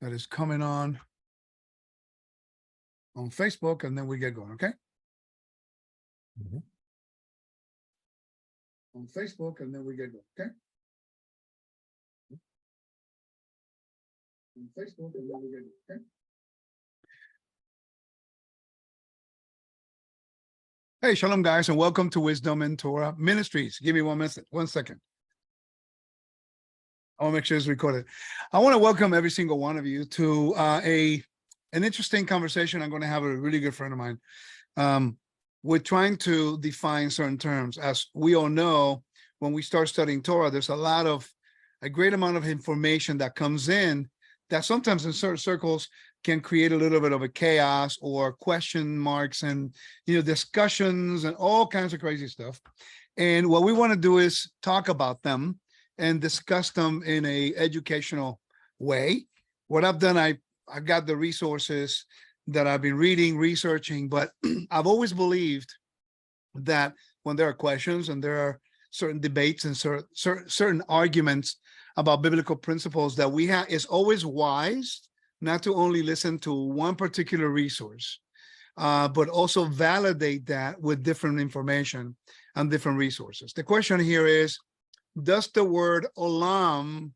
that is coming on Facebook, and then we get going, okay? Mhm. On Facebook, and then we get going, okay? On Facebook, and then we get going, okay? Hey, shalom, guys, and welcome to Wisdom in Torah Ministries. Give me 1 second. I want to make sure it's recorded. I want to welcome every single one of you to an interesting conversation I'm going to have with a really good friend of mine. We're trying to define certain terms. As we all know, when we start studying Torah, there's a great amount of information that comes in that sometimes in certain circles can create a little bit of a chaos or question marks and, discussions and all kinds of crazy stuff. And what we want to do is talk about them and discuss them in a educational way. What I've done, I've got the resources that I've been reading, researching, but I've always believed that when there are questions and there are certain debates and certain arguments about biblical principles, that it's always wise not to only listen to one particular resource, but also validate that with different information and different resources. The question here is, does the word olam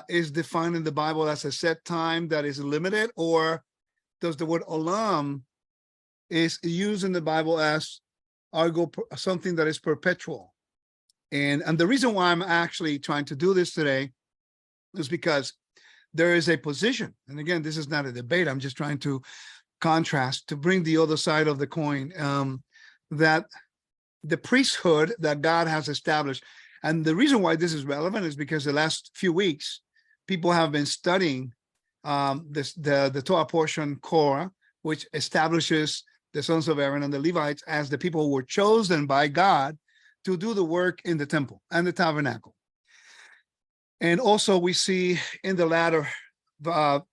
is defined in the Bible as a set time that is limited, or does the word olam is used in the Bible as something that is perpetual? And the reason why I'm actually trying to do this today is because there is a position, and again, this is not a debate, I'm just trying to contrast, to bring the other side of the coin, that the priesthood that God has established. And the reason why this is relevant is because the last few weeks, people have been studying the Torah portion, Korah, which establishes the sons of Aaron and the Levites as the people who were chosen by God to do the work in the temple and the tabernacle. And also we see in the latter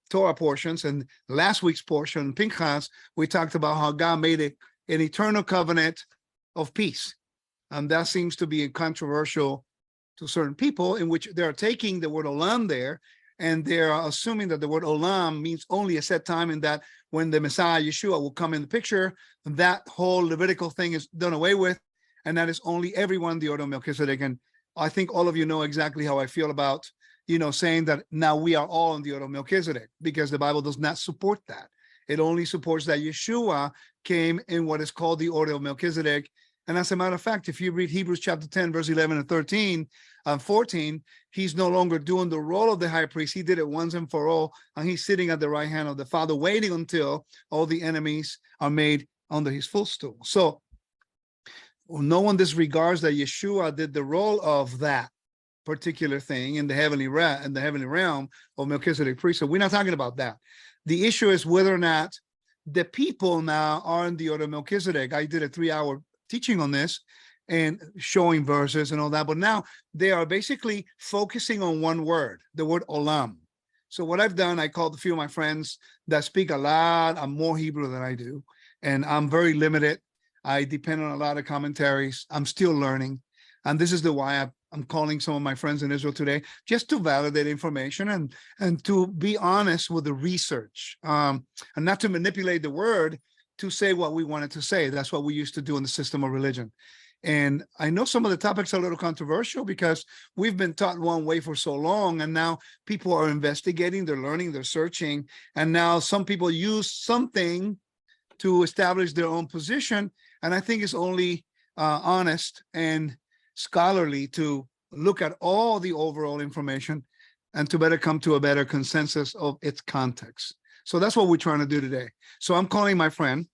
Torah portions and last week's portion, Pinchas, we talked about how God made an eternal covenant of peace. And that seems to be controversial to certain people, in which they're taking the word olam there, and they're assuming that the word olam means only a set time, and that when the Messiah, Yeshua, will come in the picture, that whole Levitical thing is done away with, and that is only everyone the order of Melchizedek. And I think all of you know exactly how I feel about, saying that now we are all in the order of Melchizedek, because the Bible does not support that. It only supports that Yeshua came in what is called the order of Melchizedek. And as a matter of fact, if you read Hebrews chapter 10, verse 11 and 13 and 14, he's no longer doing the role of the high priest. He did it once and for all, and he's sitting at the right hand of the Father, waiting until all the enemies are made under his footstool. So no one disregards that Yeshua did the role of that particular thing in the heavenly realm of Melchizedek priesthood. We're not talking about that. The issue is whether or not the people now are in the order of Melchizedek. I did a 3-hour teaching on this and showing verses and all that, but now they are basically focusing on one word, the word olam. So what I've done, I called a few of my friends that speak a lot more Hebrew than I do, and I'm very limited. I depend on a lot of commentaries. I'm still learning, and this is why I'm calling some of my friends in Israel today, just to validate information and to be honest with the research, and not to manipulate the word to say what we wanted to say. That's what we used to do in the system of religion. And I know some of the topics are a little controversial because we've been taught one way for so long, and now people are investigating, they're learning, they're searching, and now some people use something to establish their own position. And I think it's only honest and scholarly to look at all the overall information and to better come to a better consensus of its context. So that's what we're trying to do today. So I'm calling my friend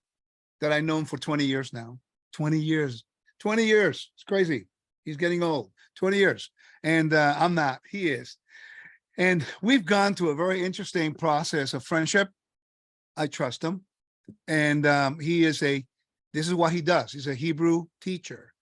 that I've known for 20 years now. 20 years. It's crazy. He's getting old. 20 years. And I'm not. He is. And we've gone through a very interesting process of friendship. I trust him. And this is what he does. He's a Hebrew teacher.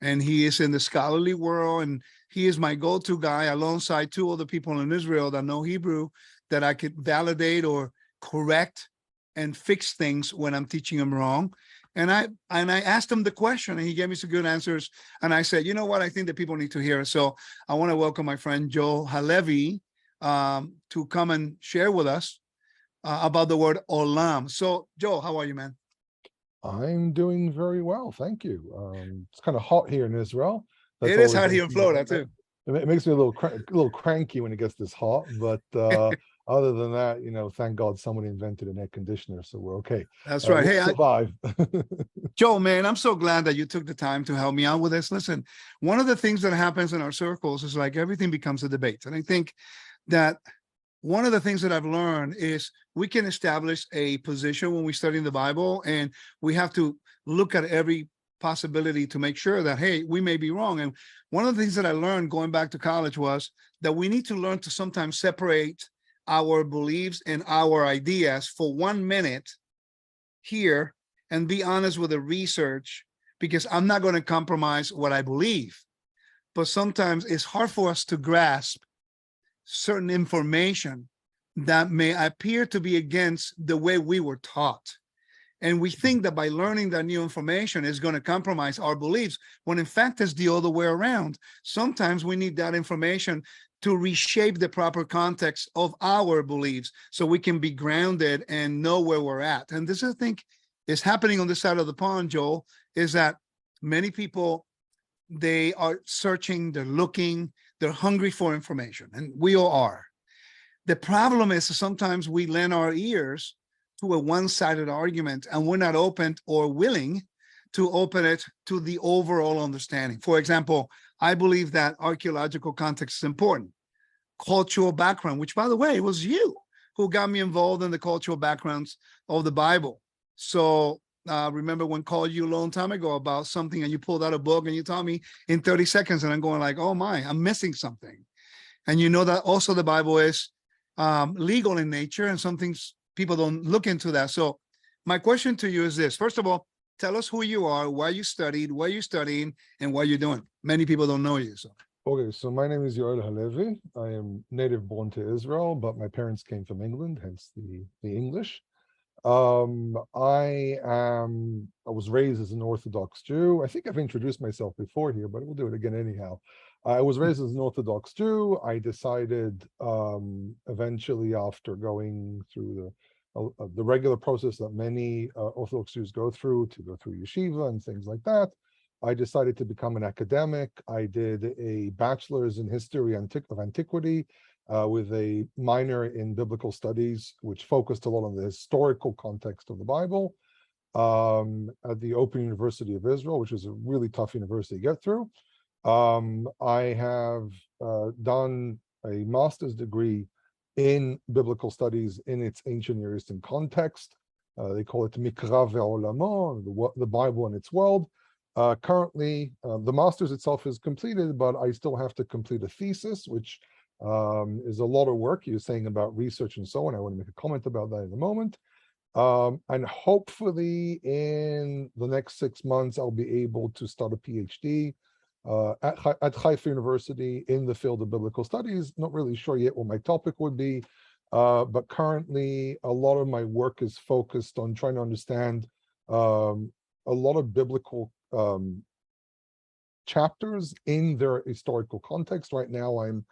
And he is in the scholarly world. And he is my go-to guy alongside 2 other people in Israel that know Hebrew, that I could validate or correct and fix things when I'm teaching them wrong. And I asked him the question, and he gave me some good answers. And I said, you know what? I think that people need to hear it. So I want to welcome my friend Joe Halevi to come and share with us about the word olam. So, Joe, how are you, man? I'm doing very well, thank you. It's kind of hot here in Israel. That's It is always hot here makes in me Florida too. it makes me a little cranky when it gets this hot. But other than that, thank God someone invented an air conditioner, so we're okay. That's right. We'll Hey, survive. Joe, man, I'm so glad that you took the time to help me out with this. Listen, one of the things that happens in our circles is like everything becomes a debate. And I think that one of the things that I've learned is we can establish a position when we study the Bible, and we have to look at every possibility to make sure that, hey, we may be wrong. And one of the things that I learned going back to college was that we need to learn to sometimes separate our beliefs and our ideas for 1 minute here and be honest with the research, because I'm not going to compromise what I believe. But sometimes it's hard for us to grasp certain information that may appear to be against the way we were taught. And we think that by learning that new information is going to compromise our beliefs, when in fact it's the other way around. Sometimes we need that information to reshape the proper context of our beliefs so we can be grounded and know where we're at. And this, I think, is happening on this side of the pond, Joel, is that many people, they are searching, they're looking, they're hungry for information, and we all are. The problem is sometimes we lend our ears to a one-sided argument, and we're not open or willing to open it to the overall understanding. For example, I believe that archaeological context is important. Cultural background, which, by the way, was you who got me involved in the cultural backgrounds of the Bible. So remember when I called you a long time ago about something, and you pulled out a book and you taught me in 30 seconds, and I'm going like, oh my, I'm missing something. And you know that also the Bible is legal in nature, and some things people don't look into that. So my question to you is this. First of all, tell us who you are, why you studied, where you're studying, and what you're doing. Many people don't know you. So. Okay, so my name is Yoel Halevi. I am native born to Israel, but my parents came from England, hence the English. I was raised as an Orthodox Jew. I think I've introduced myself before here, but we'll do it again anyhow. I was raised as an Orthodox Jew. I decided eventually, after going through the regular process that many Orthodox Jews go through, to go through yeshiva and things like that, I decided to become an academic. I did a bachelor's in history of antiquity with a minor in biblical studies, which focused a lot on the historical context of the Bible at the Open University of Israel, which is a really tough university to get through. I have done a master's degree in biblical studies in its ancient Near Eastern context. They call it Mikra ve'olamo, the Bible and its world. Currently, the master's itself is completed, but I still have to complete a thesis, which is a lot of work. You're saying about research and so on. I want to make a comment about that in a moment. And hopefully in the next 6 months, I'll be able to start a PhD at Haifa University in the field of biblical studies. Not really sure yet what my topic would be, but currently a lot of my work is focused on trying to understand a lot of biblical chapters in their historical context. Right now, I'm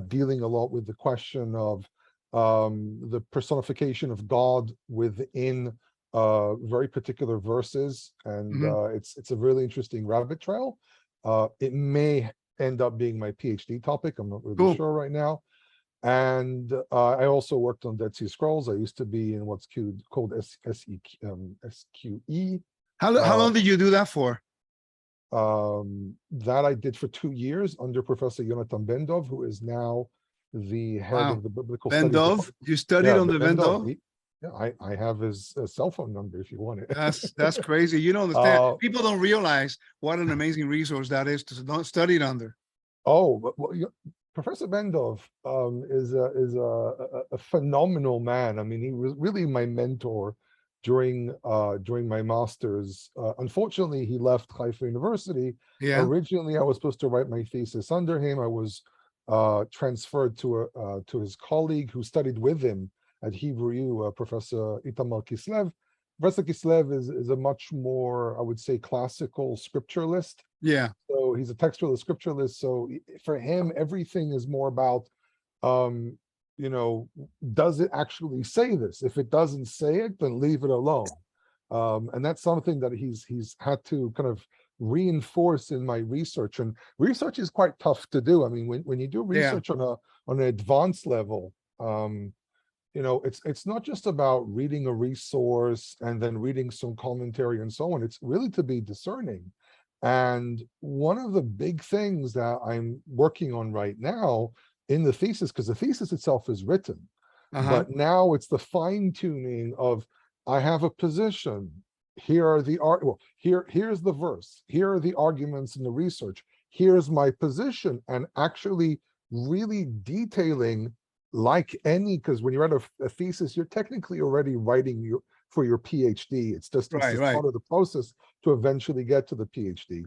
dealing a lot with the question of the personification of God within very particular verses, and it's a really interesting rabbit trail. It may end up being my PhD topic. I'm not really sure right now. And I also worked on Dead Sea Scrolls. I used to be in what's called SQE. How long did you do that for? That I did for 2 years under Professor Yonatan Ben-Dov, who is now the head of the biblical studies. Ben-Dov? You studied under Ben-Dov? Yeah, I have his cell phone number if you want it. That's crazy. You don't understand. People don't realize what an amazing resource that is to study it under. Oh, well, Professor Ben-Dov is a phenomenal man. I mean, he was really my mentor during my master's. Unfortunately, he left Haifa University. Yeah. Originally, I was supposed to write my thesis under him. I was transferred to his colleague who studied with him at Hebrew U, Professor Itamar Kislev. Professor Kislev is a much more, I would say, classical scripturalist. Yeah. So he's a textualist, scripturalist. So for him, everything is more about does it actually say this? If it doesn't say it, then leave it alone. And that's something that he's had to kind of reinforce in my research. And research is quite tough to do. I mean, when you do Yeah. research on an advanced level, it's not just about reading a resource and then reading some commentary and so on. It's really to be discerning. And one of the big things that I'm working on right now in the thesis, because the thesis itself is written, Uh-huh. but now it's the fine tuning of, I have a position. Here are the here's the verse. Here are the arguments in the research. Here's my position, and actually really detailing, like any, because when you're at a thesis, you're technically already writing for your PhD. It's just Right, right. part of the process to eventually get to the PhD.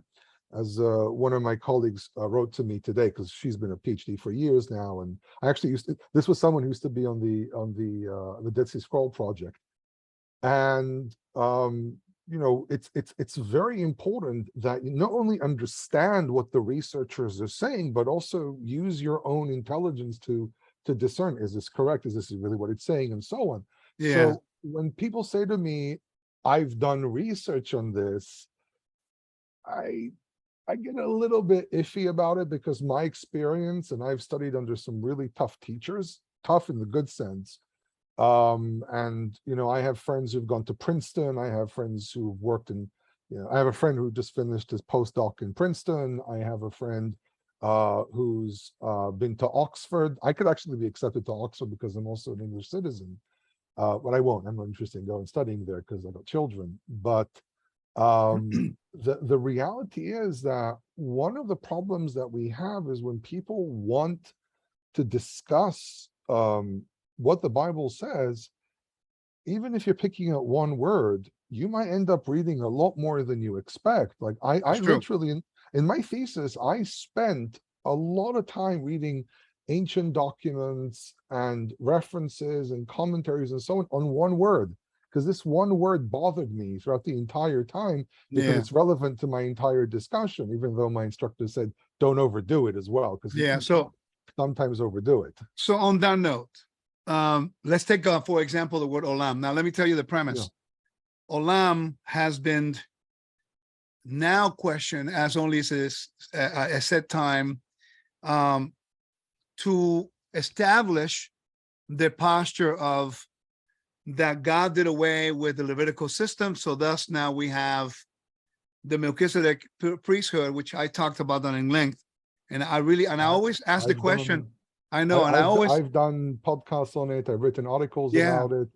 As one of my colleagues wrote to me today, because she's been a PhD for years now, and I actually this was someone who used to be on the Dead Sea Scroll project, and it's very important that you not only understand what the researchers are saying, but also use your own intelligence to discern, is this correct? Is this really what it's saying? And so on. Yeah. So when people say to me, I've done research on this, I get a little bit iffy about it, because my experience, and I've studied under some really tough teachers, tough in the good sense. And I have friends who've gone to Princeton. I have friends who've worked in, I have a friend who just finished his postdoc in Princeton. I have a friend who's been to Oxford. I could actually be accepted to Oxford because I'm also an English citizen, but I won't. I'm not interested in going studying there because I got children. But the reality is that one of the problems that we have is when people want to discuss what the Bible says, even if you're picking out one word, you might end up reading a lot more than you expect. Like I literally, in my thesis, I spent a lot of time reading ancient documents and references and commentaries and so on one word, because this one word bothered me throughout the entire time, because it's relevant to my entire discussion, even though my instructor said, don't overdo it as well, because you can sometimes overdo it. So on that note, let's take, for example, the word olam. Now, let me tell you the premise. Yeah. Olam has been now questioned as only a set time to establish the posture of that God did away with the Levitical system. So thus now we have the Melchizedek priesthood, which I talked about that in length. And I always ask the question. I know, and I've done podcasts on it. I've written articles about it.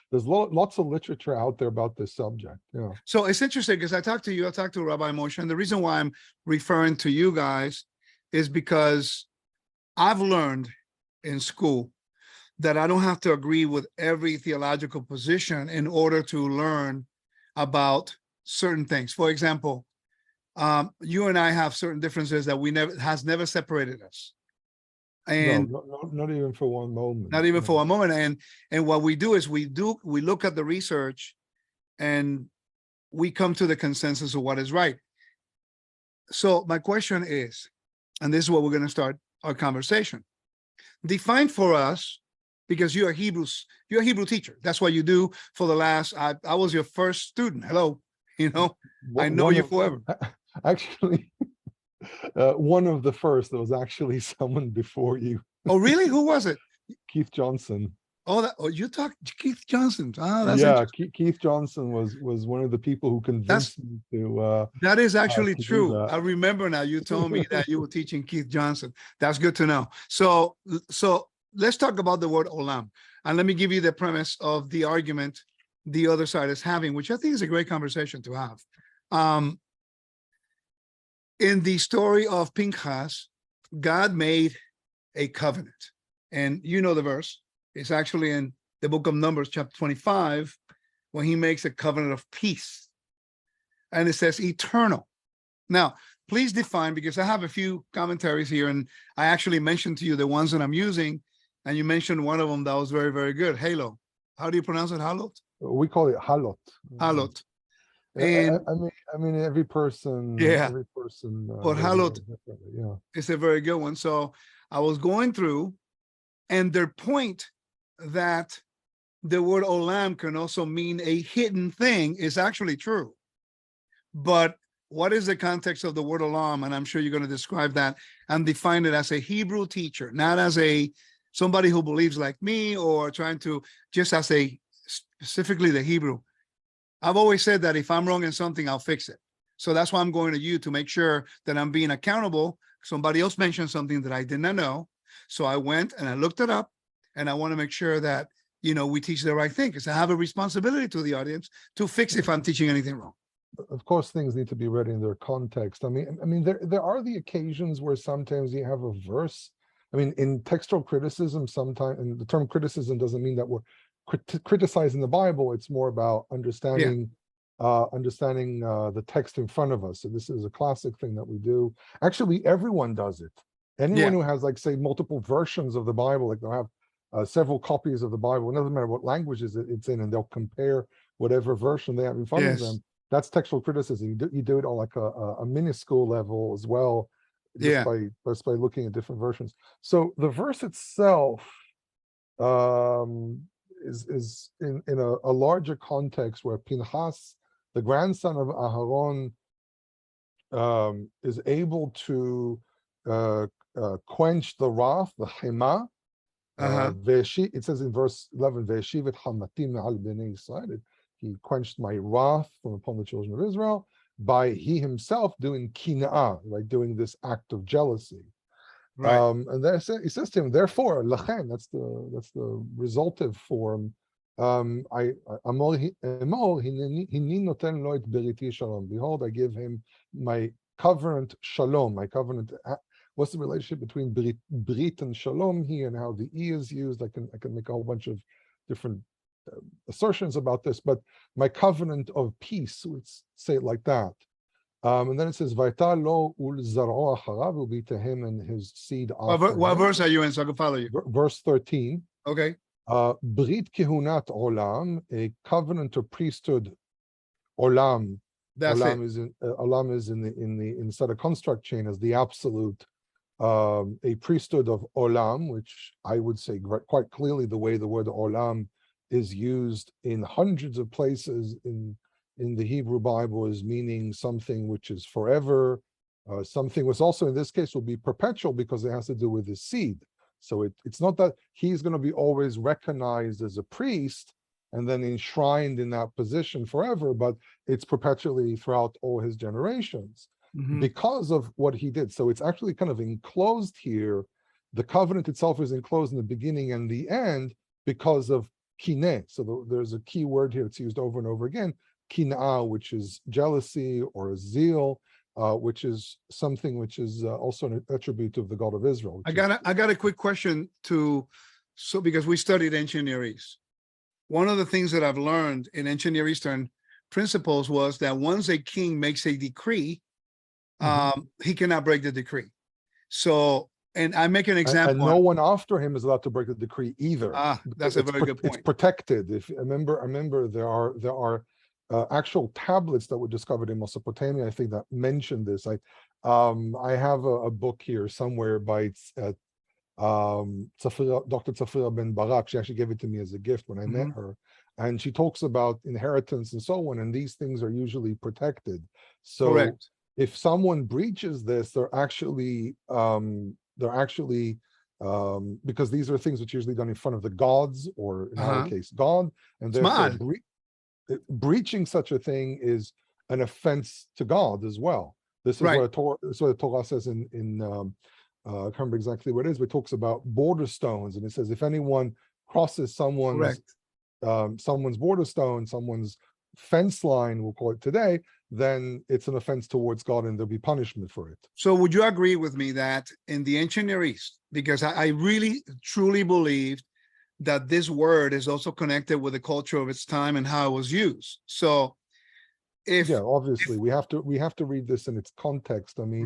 There's lots of literature out there about this subject. Yeah. So it's interesting because I talked to Rabbi Moshe, and the reason why I'm referring to you guys is because I've learned in school that I don't have to agree with every theological position in order to learn about certain things. For example, you and I have certain differences that has never separated us. And no, not even for one moment. Not even for one moment. And what we do is we look at the research and we come to the consensus of what is right. So my question is, and this is what we're going to start our conversation. Define for us, because you're a Hebrew teacher. That's what you do for the last, I was your first student. Hello. I know you forever. Actually, one of the first, there was actually someone before you. Oh, really? Who was it? Keith Johnson. You talked Keith Johnson. Keith Johnson was one of the people who convinced me to. That is actually true. I remember now. You told me that you were teaching Keith Johnson. That's good to know. So let's talk about the word olam, and let me give you the premise of the argument the other side is having, which I think is a great conversation to have. In the story of Pinchas, God made a covenant, and you know the verse. It's actually in the book of Numbers, chapter 25, when he makes a covenant of peace. And it says eternal. Now, please define, because I have a few commentaries here, and I actually mentioned to you the ones that I'm using, and you mentioned one of them that was very, very good. Halo. How do you pronounce it? Halot? We call it halot. Halot. And I mean, every person. But halot, it's a very good one. So I was going through And their point that the word olam can also mean a hidden thing is actually true. But what is the context of the word olam? And I'm sure you're going to describe that and define it as a Hebrew teacher, not as somebody who believes like me or trying to just as specifically the Hebrew. I've always said that if I'm wrong in something, I'll fix it. So that's why I'm going to you to make sure that I'm being accountable. Somebody else mentioned something that I did not know. So I went and I looked it up, and I want to make sure that, we teach the right thing, because I have a responsibility to the audience to fix if I'm teaching anything wrong. Of course, things need to be read in their context. I mean, there are the occasions where sometimes you have a verse. I mean, in textual criticism, sometimes, and the term criticism doesn't mean that we're criticizing the Bible. It's more about understanding the text in front of us. So this is a classic thing that we do. Actually, everyone does it. Anyone who has, like, say, multiple versions of the Bible, like they'll have several copies of the Bible. It doesn't matter what languages it's in, and they'll compare whatever version they have in front of them. That's textual criticism. You do it on like a minuscule level as well, just by looking at different versions. So the verse itself is in a larger context where Pinchas, the grandson of Aharon, is able to quench the wrath, the chema. It says in verse 11, "Ve'eshiv et hamatim al bnei Yisrael." He quenched my wrath from upon the children of Israel by he himself doing kina'ah, like doing this act of jealousy. Right. And then he says to him, therefore, lachen, that's the resultive form. Behold, I give him my covenant shalom, my covenant. What's the relationship between brit and shalom here, and how the e is used? I can make a whole bunch of different assertions about this, but my covenant of peace, let's say it like that. And then it says, "Vayta lo ul zar'o acharav," will be to him and his seed after him. What verse are you in, so I can follow you? Verse 13. Okay. Brit kehunat olam, a covenant of priesthood. Olam. That's olam it. Olam is in the inside a construct chain as the absolute. A priesthood of olam, which I would say quite clearly the way the word olam is used in hundreds of places in the Hebrew Bible is meaning something which is forever, something which also in this case will be perpetual because it has to do with his seed. So it's not that he's going to be always recognized as a priest and then enshrined in that position forever, but it's perpetually throughout all his generations because of what he did. So it's actually kind of enclosed here. The covenant itself is enclosed in the beginning and the end because of kineh. So there's a key word here that's used over and over again, kinah, which is jealousy or zeal, which is something which is also an attribute of the God of Israel. I got a quick question because we studied ancient Near East. One of the things that I've learned in ancient Near Eastern principles was that once a king makes a decree, he cannot break the decree. So, and I make an example. And no one after him is allowed to break the decree either. That's a very good point. It's protected. If I remember there are actual tablets that were discovered in Mesopotamia, I think, that mention this. I have a book here somewhere by Dr. Tzafira Ben Barak. She actually gave it to me as a gift when I met her. And she talks about inheritance and so on, and these things are usually protected. So correct. If someone breaches this, they're actually because these are things which are usually done in front of the gods, or in our case, God, and therefore breaching such a thing is an offense to God as well. This is what the Torah says in I can't remember exactly what it is, but it talks about border stones, and it says if anyone crosses someone's border stone, someone's fence line, we'll call it today, then it's an offense towards God and there'll be punishment for it. So would you agree with me that in the ancient Near East, because I really truly believed that this word is also connected with the culture of its time and how it was used. So obviously we have to read this in its context. I mean,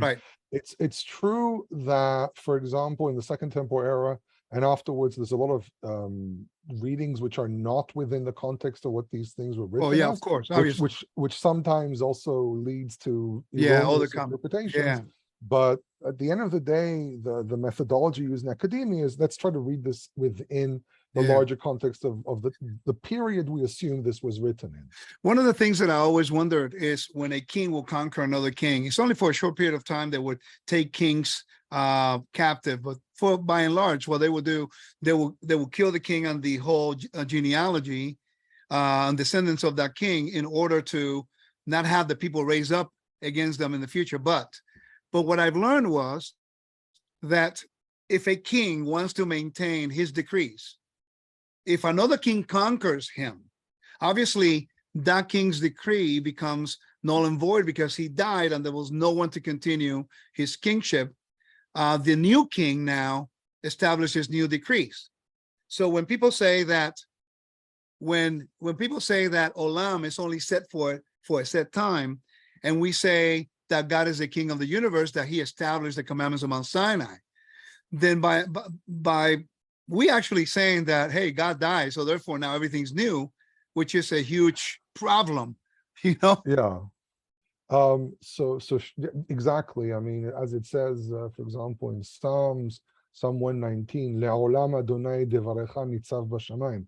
it's true that, for example, in the Second Temple era and afterwards, there's a lot of readings which are not within the context of what these things were written. Oh yeah, of course, which sometimes also leads to all the interpretations. But at the end of the day, the methodology used in academia is let's try to read this within the Yeah. larger context of the period we assume this was written in. One of the things that I always wondered is when a king will conquer another king, it's only for a short period of time they would take kings captive, but for by and large, what they will do, they will kill the king and the whole genealogy and descendants of that king in order to not have the people raise up against them in the future. But what I've learned was that if a king wants to maintain his decrees, if another king conquers him, obviously that king's decree becomes null and void because he died and there was no one to continue his kingship. The new king now establishes new decrees. So when people say that, when people say that olam is only set for a set time, and we say that God is the king of the universe, that he established the commandments of Mount Sinai, then by we actually saying that, hey, God died, so therefore now everything's new, which is a huge problem, you know? Yeah. Exactly. I mean, as it says, for example, in Psalm 119, Le'olam Adonai devarecha nitzav b'shamayim.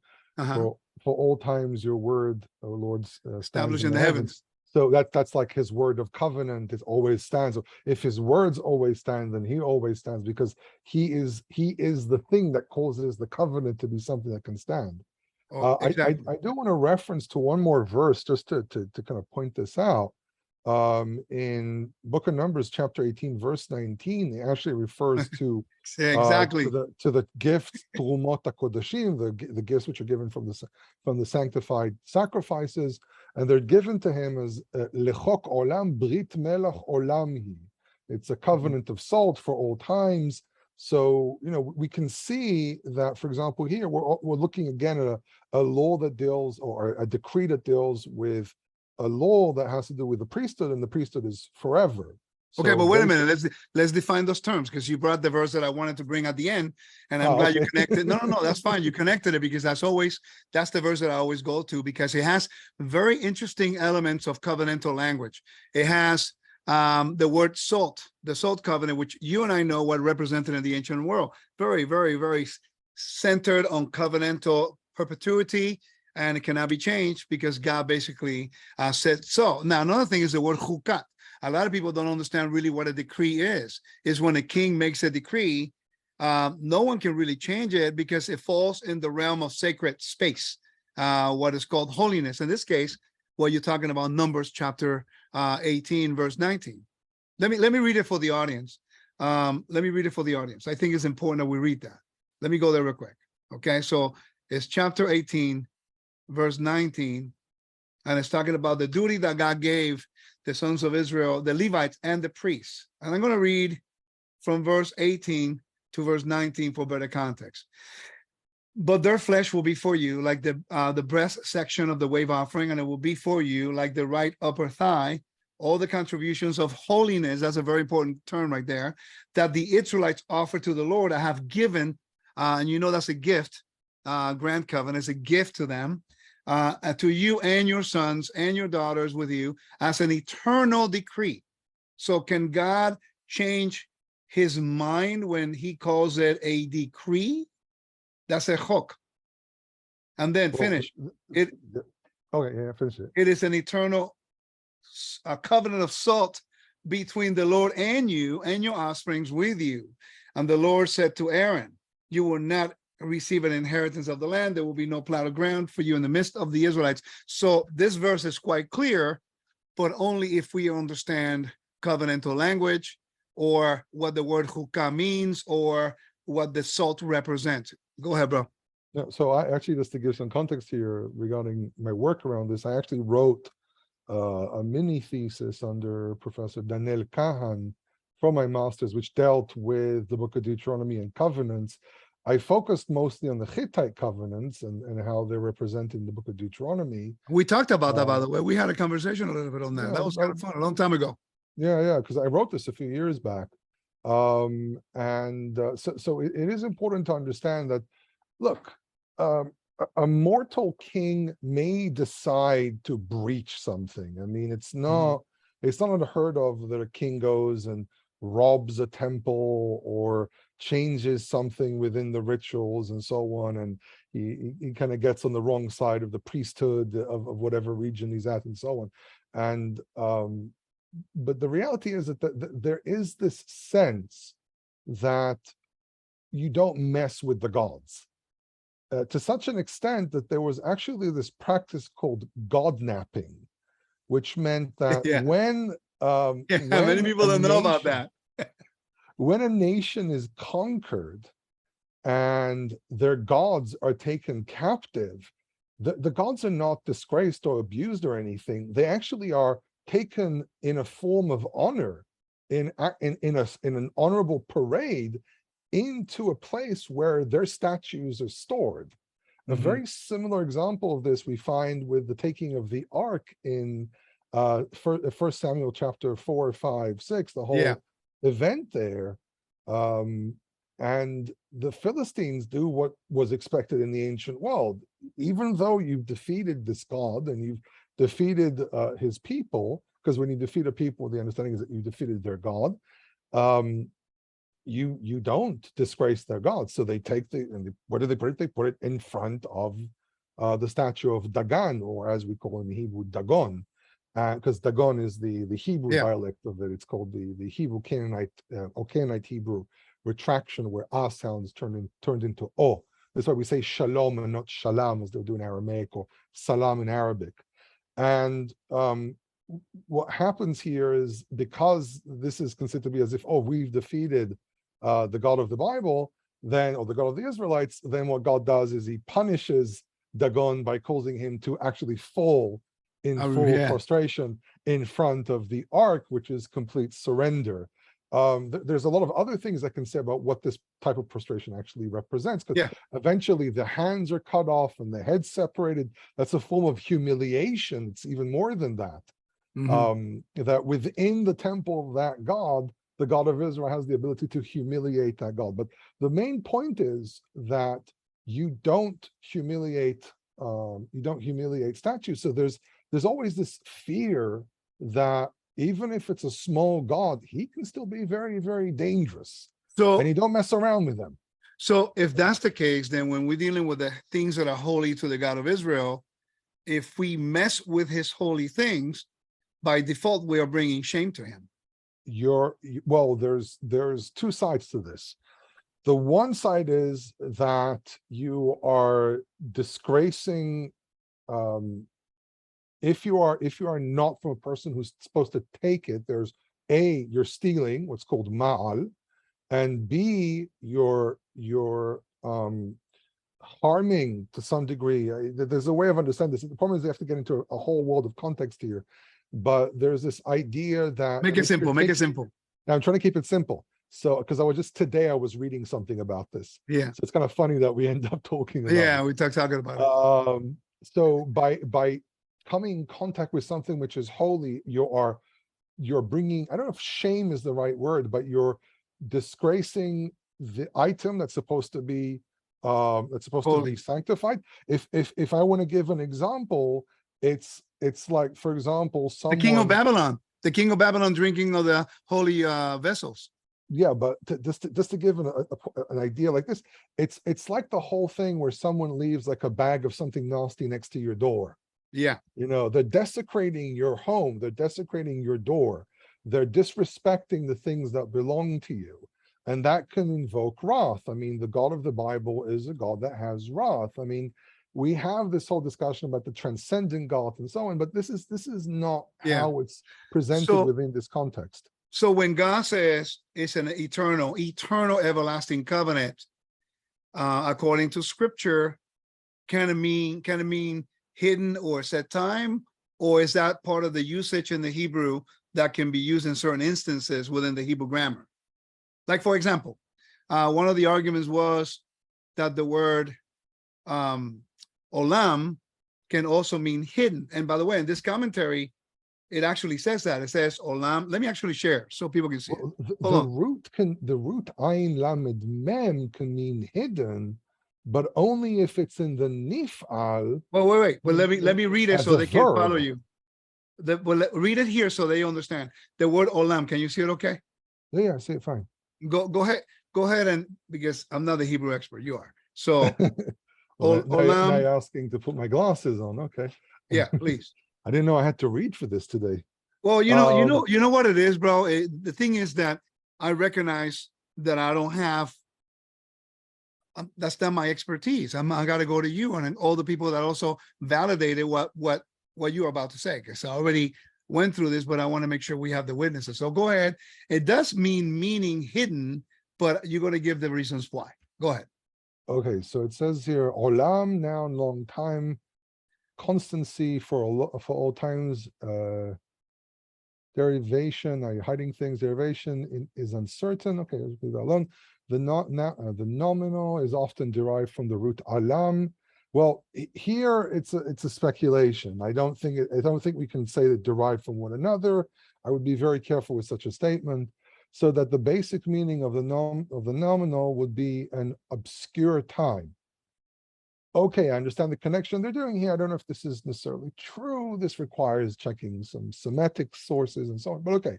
For all times your word, O Lord, stands Established in the heavens. So that's like his word of covenant. It always stands. So if his words always stand, then he always stands, because he is the thing that causes the covenant to be something that can stand. Exactly. I do want to reference to one more verse just to kind of point this out. In Book of Numbers, chapter 18, verse 19, it actually refers to exactly to the gifts, Trumot HaKodashim, the gifts which are given from the sanctified sacrifices, and they're given to him as Lechok Olam Brit Melech Olamhi. It's a covenant of salt for all times. So, we can see that, for example, here we're looking again at a law that deals, or a decree that deals with a law that has to do with the priesthood, and the priesthood is forever. Okay, but wait a minute. Let's define those terms, because you brought the verse that I wanted to bring at the end, and I'm glad you connected. No, that's fine. You connected it, because that's the verse that I always go to, because it has very interesting elements of covenantal language. It has the word salt, the salt covenant, which you and I know what represented in the ancient world. Very, very, very centered on covenantal perpetuity, and it cannot be changed because God basically said so. Now, another thing is the word chukat. A lot of people don't understand really what a decree is when a king makes a decree, no one can really change it because it falls in the realm of sacred space, what is called holiness. In this case, what you're talking about, Numbers chapter 18, verse 19. Let me read it for the audience. I think it's important that we read that. Let me go there real quick. Okay, so it's chapter 18, verse 19, and it's talking about the duty that God gave the sons of Israel, the Levites and the priests. And I'm going to read from verse 18 to verse 19 for better context. But their flesh will be for you like the breast section of the wave offering, and it will be for you like the right upper thigh. All the contributions of holiness, that's a very important term right there, that the Israelites offer to the Lord, I have given, and that's a gift, grand covenant is a gift to them, to you and your sons and your daughters with you as an eternal decree. So can God change his mind when he calls it a decree? That's a chok. And then finish. Okay, yeah, finish it. It is an eternal covenant of salt between the Lord and you and your offsprings with you. And the Lord said to Aaron, you will not receive an inheritance of the land. There will be no plot of ground for you in the midst of the Israelites. So this verse is quite clear, but only if we understand covenantal language, or what the word chukah means, or what the salt represents. Go ahead, bro. Yeah, so I actually, just to give some context here regarding my work around this, I actually wrote a mini thesis under Professor Daniel Kahan from my master's, which dealt with the Book of Deuteronomy and covenants. I focused mostly on the Hittite covenants and how they're represented in the Book of Deuteronomy. We talked about that, by the way. We had a conversation a little bit on that. Yeah, that was kind of fun, a long time ago. Yeah, because I wrote this a few years back. So it is important to understand that, look, a mortal king may decide to breach something. I mean, it's not unheard of that a king goes and robs a temple or changes something within the rituals and so on, and he kind of gets on the wrong side of the priesthood of whatever region he's at and so on. And but the reality is that there is this sense that you don't mess with the gods, to such an extent that there was actually this practice called god napping, which meant that Yeah. when Many people don't know about that. when a nation is conquered and their gods are taken captive, the gods are not disgraced or abused or anything. They actually are taken in a form of honor, in an honorable parade, into a place where their statues are stored. A very similar example of this we find with the taking of the ark in First Samuel chapter 4, 5, 6, the whole event there. And the Philistines do what was expected in the ancient world. Even though you've defeated this god and you've defeated his people, because when you defeat a people, the understanding is that you defeated their god. You don't disgrace their god. So they take where do they put it? They put it in front of the statue of Dagon, or as we call in the Hebrew, Dagon, because Dagon is the Hebrew dialect of it. It's called the Hebrew Canaanite or Canaanite Hebrew retraction, where ah sounds turned into o. That's why we say shalom and not shalom, as they'll do in Aramaic, or salam in Arabic. And what happens here is, because this is considered to be as if, oh, we've defeated the God of the Bible, then, or the God of the Israelites, then what God does is he punishes Dagon by causing him to actually fall in full prostration in front of the ark, which is complete surrender. There's a lot of other things I can say about what this type of prostration actually represents, because eventually the hands are cut off and the head separated. That's a form of humiliation. It's even more than that. That within the temple of that God, the God of Israel has the ability to humiliate that God. But the main point is that you don't humiliate statues. So there's always this fear that even if it's a small God, he can still be very, very dangerous. And you don't mess around with them. So if that's the case, then when we're dealing with the things that are holy to the God of Israel, if we mess with his holy things, by default, we are bringing shame to him. There's two sides to this. The one side is that you are disgracing, if you are not from a person who's supposed to take it, there's A, you're stealing, what's called ma'al, and B, you're harming to some degree. There's a way of understanding this. The problem is they have to get into a whole world of context here. But there's this idea that make it simple. Now I'm trying to keep it simple. So, because today I was reading something about this. Yeah. So it's kind of funny that we end up talking about it. We talking about it. So by coming in contact with something which is holy, you're bringing, I don't know if shame is the right word, but you're disgracing the item that's supposed to be sanctified. If I want to give an example, it's like, for example, the king of Babylon drinking of the holy vessels. Yeah, but just to give an idea like this, it's like the whole thing where someone leaves like a bag of something nasty next to your door. Yeah. They're desecrating your home, they're desecrating your door, they're disrespecting the things that belong to you. And that can invoke wrath. I mean, the God of the Bible is a God that has wrath. I mean, we have this whole discussion about the transcendent God and so on, but this is not how it's presented within this context. So when God says it's an eternal, everlasting covenant, according to Scripture, can it mean hidden or set time, or is that part of the usage in the Hebrew that can be used in certain instances within the Hebrew grammar? Like, for example, one of the arguments was that the word olam can also mean hidden. And by the way, in this commentary, it actually says that. It says olam. Let me actually share so people can see it. The root ayin lamed mem can mean hidden, but only if it's in the nif'al. Well, wait. Well, let me read it so they can follow you. Read it here so they understand. The word olam, can you see it okay? Yeah, I see it fine. Go ahead, and because I'm not a Hebrew expert, you are. So Well, now olam, you're asking to put my glasses on. Okay. yeah, please. I didn't know I had to read for this today. Well, Um, you know what it is, bro. The thing is that I recognize that I don't have. That's not my expertise. I got to go to you and all the people that also validated what you're about to say. Because I already went through this, but I want to make sure we have the witnesses. So go ahead. It does meaning hidden, but you're going to give the reasons why. Go ahead. okay, so it says here, olam, noun, long time, constancy for all times, derivation, are you hiding things? Derivation is uncertain. Okay, let's leave that alone. The nominal is often derived from the root alam. Well, here it's a speculation. I don't think we can say that derived from one another. I would be very careful with such a statement. So that the basic meaning of the nominal would be an obscure time. Okay, I understand the connection they're doing here. I don't know if this is necessarily true. This requires checking some Semitic sources and so on, but okay.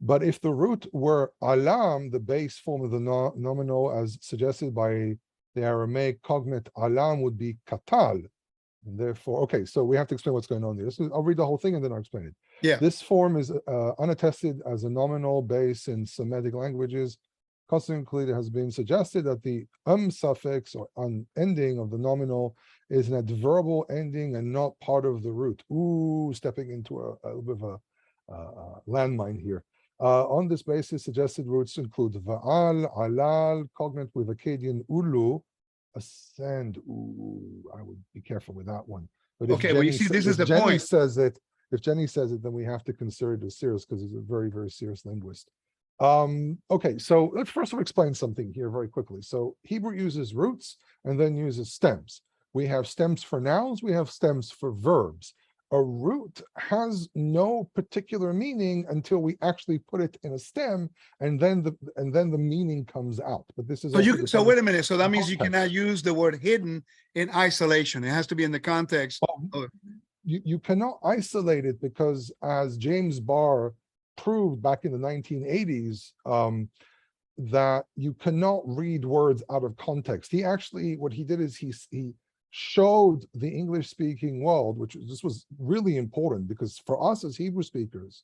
But if the root were alam, the base form of the nominal, as suggested by the Aramaic cognate alam, would be katal. And therefore, okay, so we have to explain what's going on there. So I'll read the whole thing and then I'll explain it. Yeah. This form is unattested as a nominal base in Semitic languages. Consequently, it has been suggested that the suffix or ending of the nominal is an adverbial ending and not part of the root. Ooh, stepping into a little bit of a landmine here. On this basis, suggested roots include va'al, alal, cognate with Akkadian ulu, ascend. Ooh, I would be careful with that one. But if Okay, well, you see, this is the Jenny point. says it, if Jenny says it, then we have to consider it as serious because he's a very, very serious linguist. Okay, so let's first explain something here very quickly. So Hebrew uses roots and then uses stems. We have stems for nouns, we have stems for verbs. A root has no particular meaning until we actually put it in a stem, and then the meaning comes out. But this is So wait a minute. So that means you cannot use the word hidden in isolation. It has to be in the context. You cannot isolate it because, as James Barr proved back in the 1980s, that you cannot read words out of context. He actually, what he did is he showed the English-speaking world, this was really important because for us as Hebrew speakers,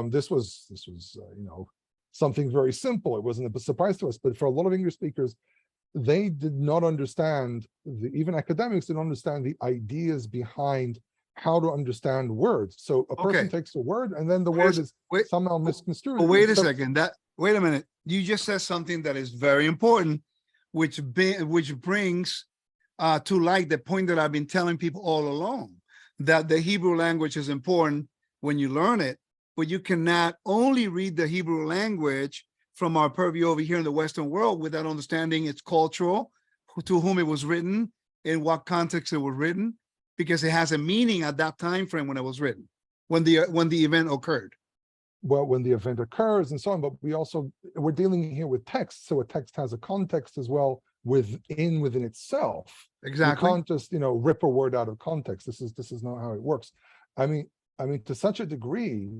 this was something very simple. It wasn't a surprise to us, but for a lot of English speakers, they did not understand, even academics didn't understand the ideas behind how to understand words. So a person takes a word and then the word is somehow misconstrued. But wait a second. Wait a minute. You just said something that is very important, which brings to light the point that I've been telling people all along, that the Hebrew language is important when you learn it, but you cannot only read the Hebrew language from our purview over here in the Western world without understanding its cultural, to whom it was written, in what context it was written, because it has a meaning at that time frame when it was written, when the event occurred. Well, when the event occurs and so on, but we're dealing here with text, so a text has a context as well within itself. Exactly. You can't just rip a word out of context. This is not how it works. I mean to such a degree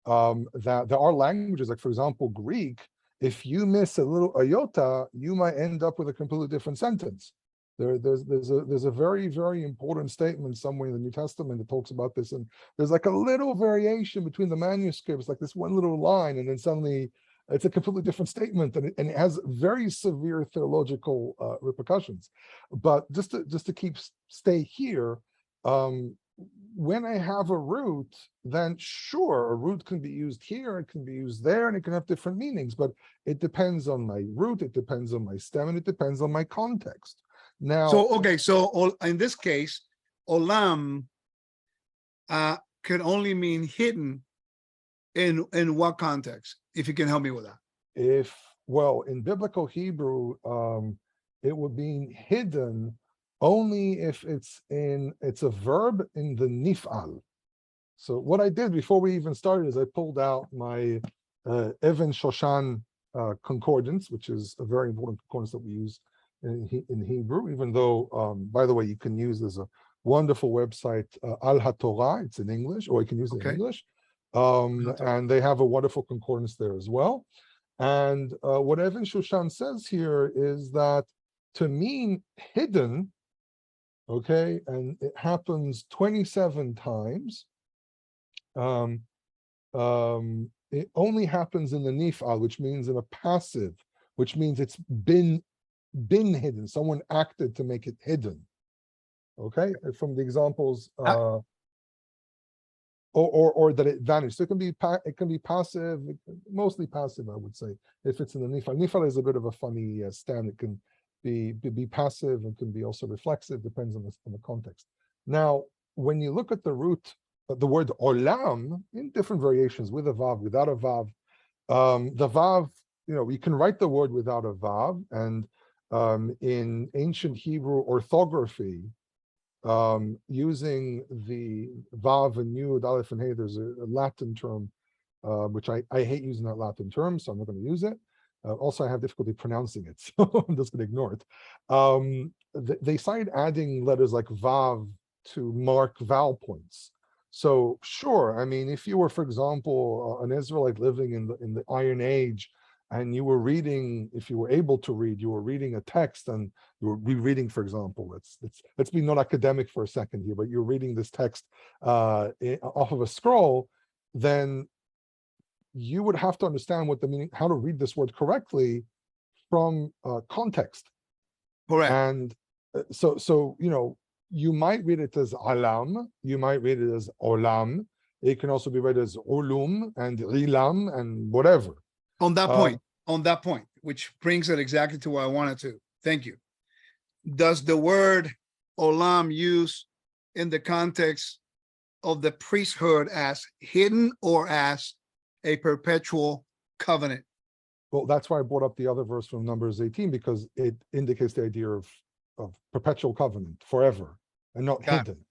that there are languages, like for example Greek, if you miss a little iota, you might end up with a completely different sentence. There's a very, very important statement somewhere in the New Testament that talks about this, and there's like a little variation between the manuscripts, like this one little line, and then suddenly it's a completely different statement, and it has very severe theological repercussions. But just to stay here, when I have a root, then sure, a root can be used here, it can be used there, and it can have different meanings, but it depends on my root, it depends on my stem, and it depends on my context. Now, so in this case, olam can only mean hidden in what context? If you can help me with that. In biblical Hebrew, it would be hidden only if it's a verb in the nif'al. So what I did before we even started is I pulled out my Even Shoshan concordance, which is a very important concordance that we use in Hebrew, even though, by the way, you can use, there's a wonderful website, Al HaTorah, it's in English, or you can use it in English. And they have a wonderful concordance there as well. And what Evan Shushan says here is that to mean hidden, okay, and it happens 27 times, it only happens in the nif'al, which means in a passive, which means it's been hidden. Someone acted to make it hidden. Okay, from the examples, or that it vanished. So it can be passive, mostly passive, I would say, if it's in the nifal. Nifal is a bit of a funny stand. It can be passive and can be also reflexive, depends on the context. Now, when you look at the root, the word olam in different variations, with a vav, without a vav, the vav, you can write the word without a vav, and in ancient Hebrew orthography, using the Vav and Yud, Aleph and Hey, there's a Latin term, which I hate using that Latin term, so I'm not going to use it. Also, I have difficulty pronouncing it, so I'm just going to ignore it. They started adding letters like Vav to mark vowel points. So sure, I mean, if you were, for example, an Israelite living in the Iron Age, and you were reading, if you were able to read, you were reading a text and you were rereading, for example, let's be not academic for a second here, but you're reading this text off of a scroll, then you would have to understand what the meaning, how to read this word correctly from context. Correct. And so you might read it as alam, you might read it as olam. It can also be read as ulum and ilam and whatever. On that point, which brings it exactly to where I wanted to. Thank you. Does the word olam use in the context of the priesthood as hidden or as a perpetual covenant? Well, that's why I brought up the other verse from Numbers 18, because it indicates the idea of perpetual covenant, forever, and not hidden.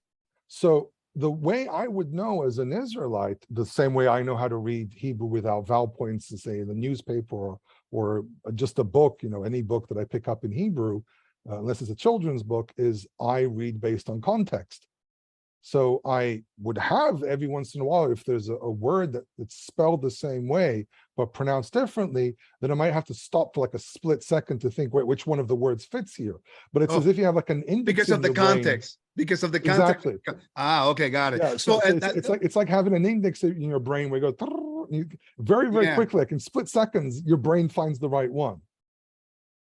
So the way I would know as an Israelite, the same way I know how to read Hebrew without vowel points, to say in the newspaper or just a book, any book that I pick up in Hebrew, unless it's a children's book, is I read based on context. So I would have every once in a while, if there's a word that's spelled the same way but pronounced differently, then I might have to stop for like a split second to think, wait, which one of the words fits here? But it's as if you have like an index because of the context. Because of the context. Exactly. Okay, got it. Yeah, so it's like having an index in your brain where you go very quickly, like in split seconds, your brain finds the right one.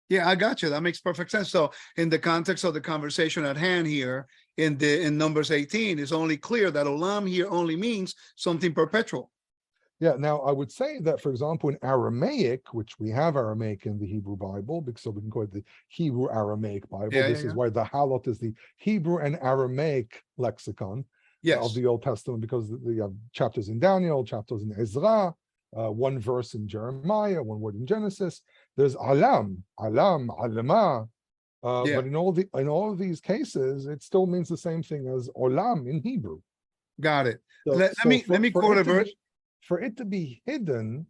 Yeah, I got you. That makes perfect sense. So in the context of the conversation at hand here, in Numbers 18, it's only clear that olam here only means something perpetual. Yeah, now I would say that, for example, in Aramaic, which we have Aramaic in the Hebrew Bible, because so we can call it the Hebrew Aramaic Bible. This is why the Halot is the Hebrew and Aramaic lexicon of the Old Testament, because we have chapters in Daniel, chapters in Ezra, one verse in Jeremiah, one word in Genesis. There's alam, alama. But in all of these cases, it still means the same thing as olam in Hebrew. Got it. So, let me quote a verse. For it to be hidden,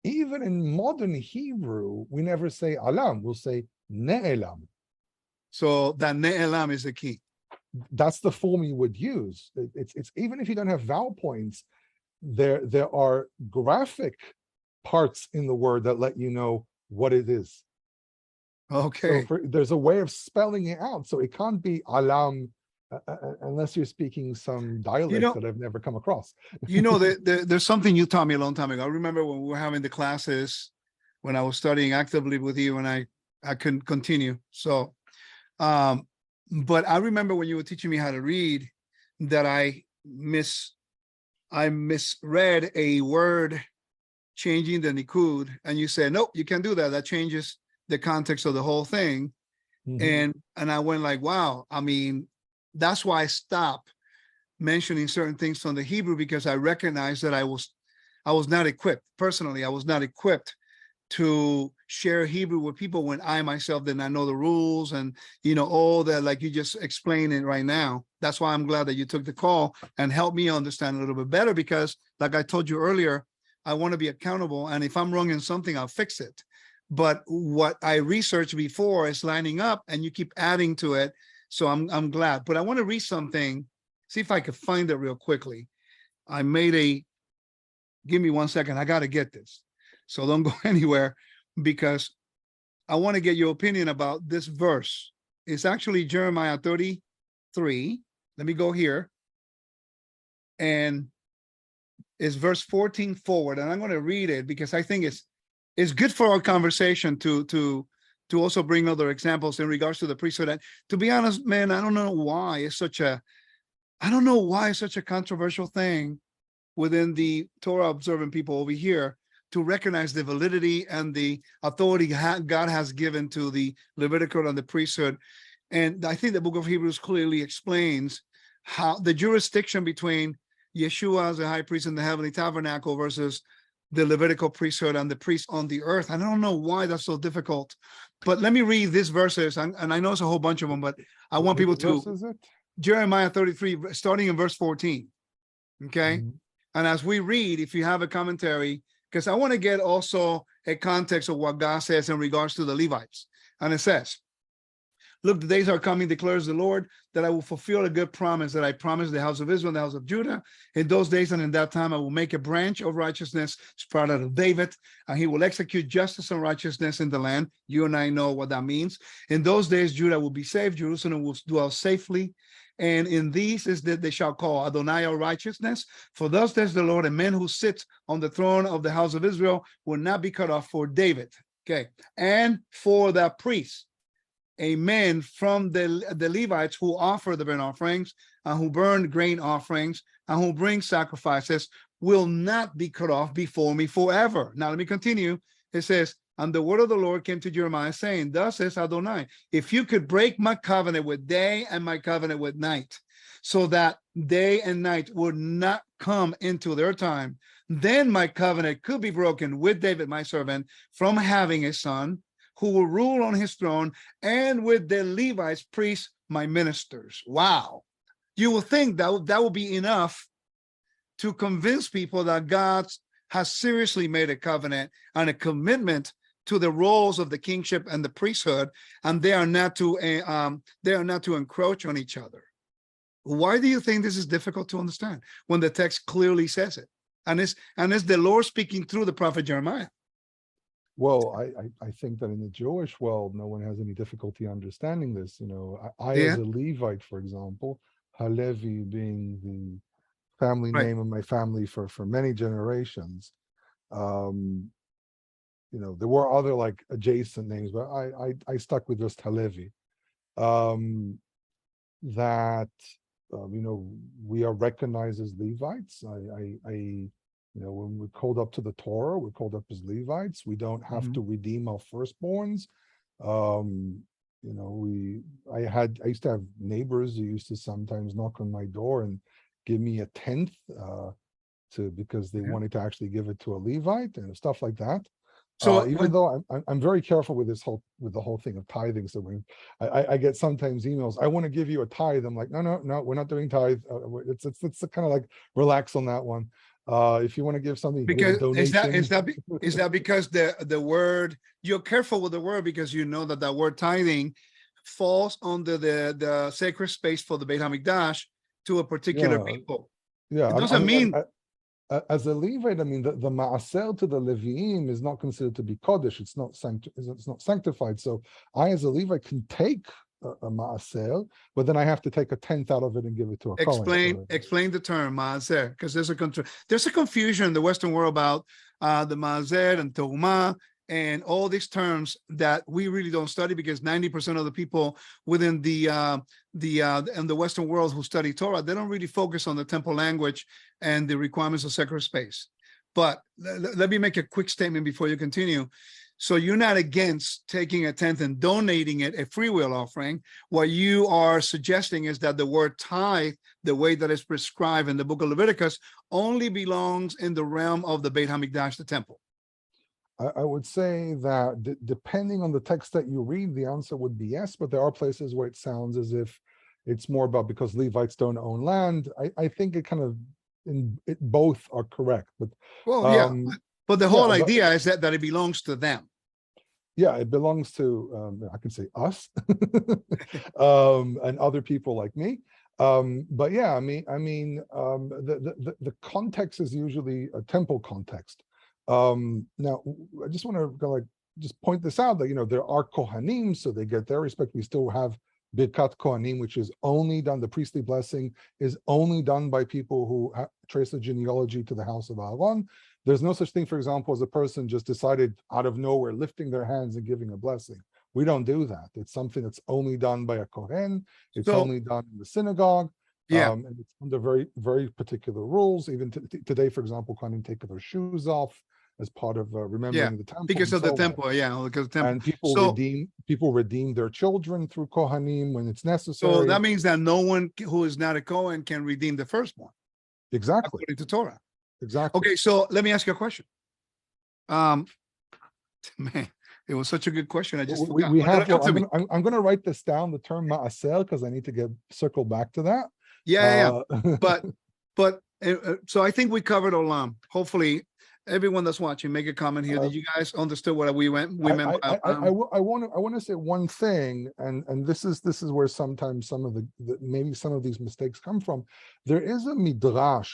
even in modern Hebrew, we never say alam, we'll say ne'elam. So that ne'elam is the key. That's the form you would use. It's even if you don't have vowel points, there are graphic parts in the word that let you know what it is. Okay. So there's a way of spelling it out. So it can't be alam unless you're speaking some dialect that I've never come across. There's something you taught me a long time ago. I remember when we were having the classes, when I was studying actively with you, and I couldn't continue. So, but I remember when you were teaching me how to read, that I misread a word changing the nikud, and you said, nope, you can't do that. That changes the context of the whole thing. Mm-hmm. And I went like, wow, I mean, that's why I stopped mentioning certain things from the Hebrew, because I recognized that I was not equipped. Personally, I was not equipped to share Hebrew with people when I myself did not know the rules and, all that, like you just explained it right now. That's why I'm glad that you took the call and helped me understand a little bit better, because like I told you earlier, I want to be accountable. And if I'm wrong in something, I'll fix it. But what I researched before is lining up, and you keep adding to it. So I'm glad. But I want to read something, see if I could find it real quickly. I made give me 1 second. I got to get this. So don't go anywhere, because I want to get your opinion about this verse. It's actually Jeremiah 33. Let me go here. And it's verse 14 forward. And I'm going to read it because I think it's good for our conversation to also bring other examples in regards to the priesthood. And to be honest, man, I don't know why it's such a controversial thing within the Torah observant people over here to recognize the validity and the authority God has given to the Levitical and the priesthood. And I think the book of Hebrews clearly explains how the jurisdiction between Yeshua as a high priest in the heavenly tabernacle versus the Levitical priesthood and the priest on the earth. And I don't know why that's so difficult, but let me read these verses. And I know it's a whole bunch of them, but I want people to, Jeremiah 33, starting in verse 14. Okay. Mm-hmm. And as we read, if you have a commentary, because I want to get also a context of what God says in regards to the Levites. And it says, look, the days are coming, declares the Lord, that I will fulfill a good promise that I promised the house of Israel and the house of Judah. In those days and in that time, I will make a branch of righteousness sprout out of David, and he will execute justice and righteousness in the land. You and I know what that means. In those days, Judah will be saved, Jerusalem will dwell safely. And in these is that they shall call Adonai our righteousness. For thus says the Lord, a man who sits on the throne of the house of Israel will not be cut off for David. Okay. And for the priests, a man from the Levites who offer the burnt offerings, and who burn grain offerings, and who bring sacrifices, will not be cut off before me forever. Now let me continue. It says, and the word of the Lord came to Jeremiah, saying, thus says Adonai, if you could break my covenant with day and my covenant with night, so that day and night would not come into their time, then my covenant could be broken with David, my servant, from having a son who will rule on his throne, and with the Levites, priests, my ministers. Wow. You will think that that will be enough to convince people that God has seriously made a covenant and a commitment to the roles of the kingship and the priesthood, and they are not to encroach on each other. Why do you think this is difficult to understand when the text clearly says it? And it's the Lord speaking through the prophet Jeremiah. Well, I think that in the Jewish world, no one has any difficulty understanding this. You know, I as a Levite, for example, Halevi being the family name of my family for many generations. You know, there were other like adjacent names, but I stuck with just Halevi. You know, we are recognized as Levites. You know, when we're called up to the Torah, we're called up as Levites. We don't have to redeem our firstborns. You know, I used to have neighbors who used to sometimes knock on my door and give me a tenth because they wanted to actually give it to a Levite and stuff like that. So even though I'm very careful with the whole thing of tithing, so when I get sometimes emails, I want to give you a tithe. I'm like, no, we're not doing tithe. It's kind of like relax on that one. If you want to give something, because give a donation. Is that because the word, you're careful with the word because you know that word tithing falls under the sacred space for the Beit HaMikdash to a particular people. Yeah, it doesn't mean. As a Levite, I mean, the Ma'aser to the Leviim is not considered to be Kodesh. It's not sanctified. So I, as a Levite, can take a Ma'aser, but then I have to take a tenth out of it and give it to a Kohen. Explain the term Ma'aser, because there's a confusion in the Western world about the Ma'aser and Terumah and all these terms that we really don't study, because 90% of the people within the Western world who study Torah, they don't really focus on the temple language and the requirements of sacred space. But let me make a quick statement before you continue. So you're not against taking a tenth and donating it, a free will offering. What you are suggesting is that the word tithe, the way that is prescribed in the book of Leviticus, only belongs in the realm of the Beit HaMikdash, the temple. I would say that depending on the text that you read, the answer would be yes, but there are places where it sounds as if it's more about because Levites don't own land. I think it kind of, both are correct. But but the whole idea is that it belongs to them. Yeah, it belongs to, I can say us, and other people like me. But yeah, the context is usually a temple context. Now, I just want to like just point this out that there are Kohanim, so they get their respect. We still have Birkat Kohanim, which is only done. The priestly blessing is only done by people who trace a genealogy to the house of Aaron. There's no such thing, for example, as a person just decided out of nowhere lifting their hands and giving a blessing. We don't do that. It's something that's only done by a Kohen. It's only done in the synagogue. Yeah. And it's under very, very particular rules. Even today, for example, Kohanim take their shoes off as part of remembering the temple. Because of the temple, because of the temple. And people redeem their children through Kohanim when it's necessary. So that means that no one who is not a Kohen can redeem the firstborn. Exactly. According to Torah. Exactly. Okay, so let me ask you a question. Man, it was such a good question. I just forgot. I'm going to write this down, the term ma'aser, because I need to circle back to that. But so I think we covered olam. Hopefully, everyone that's watching, make a comment here. Did you guys understood what we meant? I want to say one thing, and this is where sometimes maybe some of these mistakes come from. There is a midrash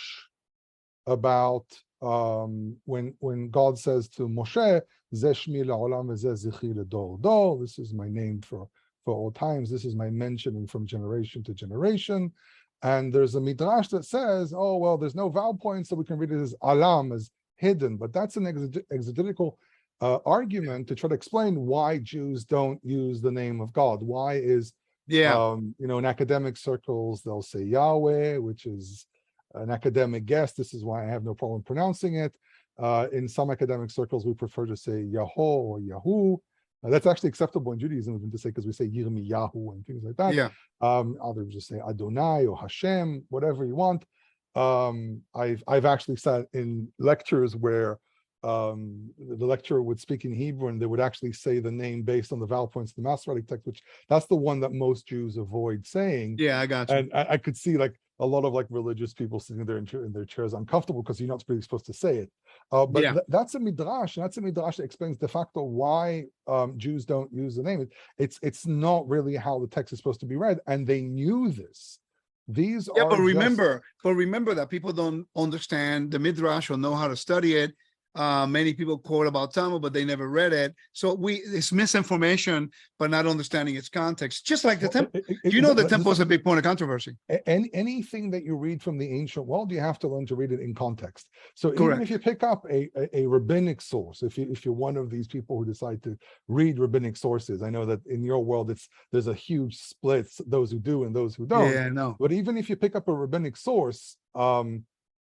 about when God says to Moshe, "Zeh shmi la'olam v'zeh zichri ledor dor." This is my name for all times. This is my mentioning from generation to generation. And there's a midrash that says, "Oh well, there's no vowel points, so we can read it as alam, as hidden." But that's an exegetical argument to try to explain why Jews don't use the name of God. Why is in academic circles they'll say Yahweh, which is an academic guess. This is why I have no problem pronouncing it. In some academic circles, we prefer to say Yaho or Yahu. That's actually acceptable in Judaism, even to say, because we say Yirmiyahu and things like that. Yeah. Others just say Adonai or Hashem, whatever you want. I've actually sat in lectures where the lecturer would speak in Hebrew and they would actually say the name based on the vowel points in the Masoretic text, which that's the one that most Jews avoid saying. Yeah, I got you. And I could see like a lot of like religious people sitting there in their chairs uncomfortable because you're not really supposed to say it. That's a midrash, and that's a midrash that explains de facto why Jews don't use the name. It's not really how the text is supposed to be read, and they knew this. But remember that people don't understand the midrash or know how to study it. Many people quote about Talmud, but they never read it. So it's misinformation, but not understanding its context. Just like the temple. The temple is a big point of controversy. Anything that you read from the ancient world, you have to learn to read it in context. So even if you pick up a rabbinic source, if you're one of these people who decide to read rabbinic sources, I know that in your world there's a huge split, those who do and those who don't. Yeah, no. But even if you pick up a rabbinic source,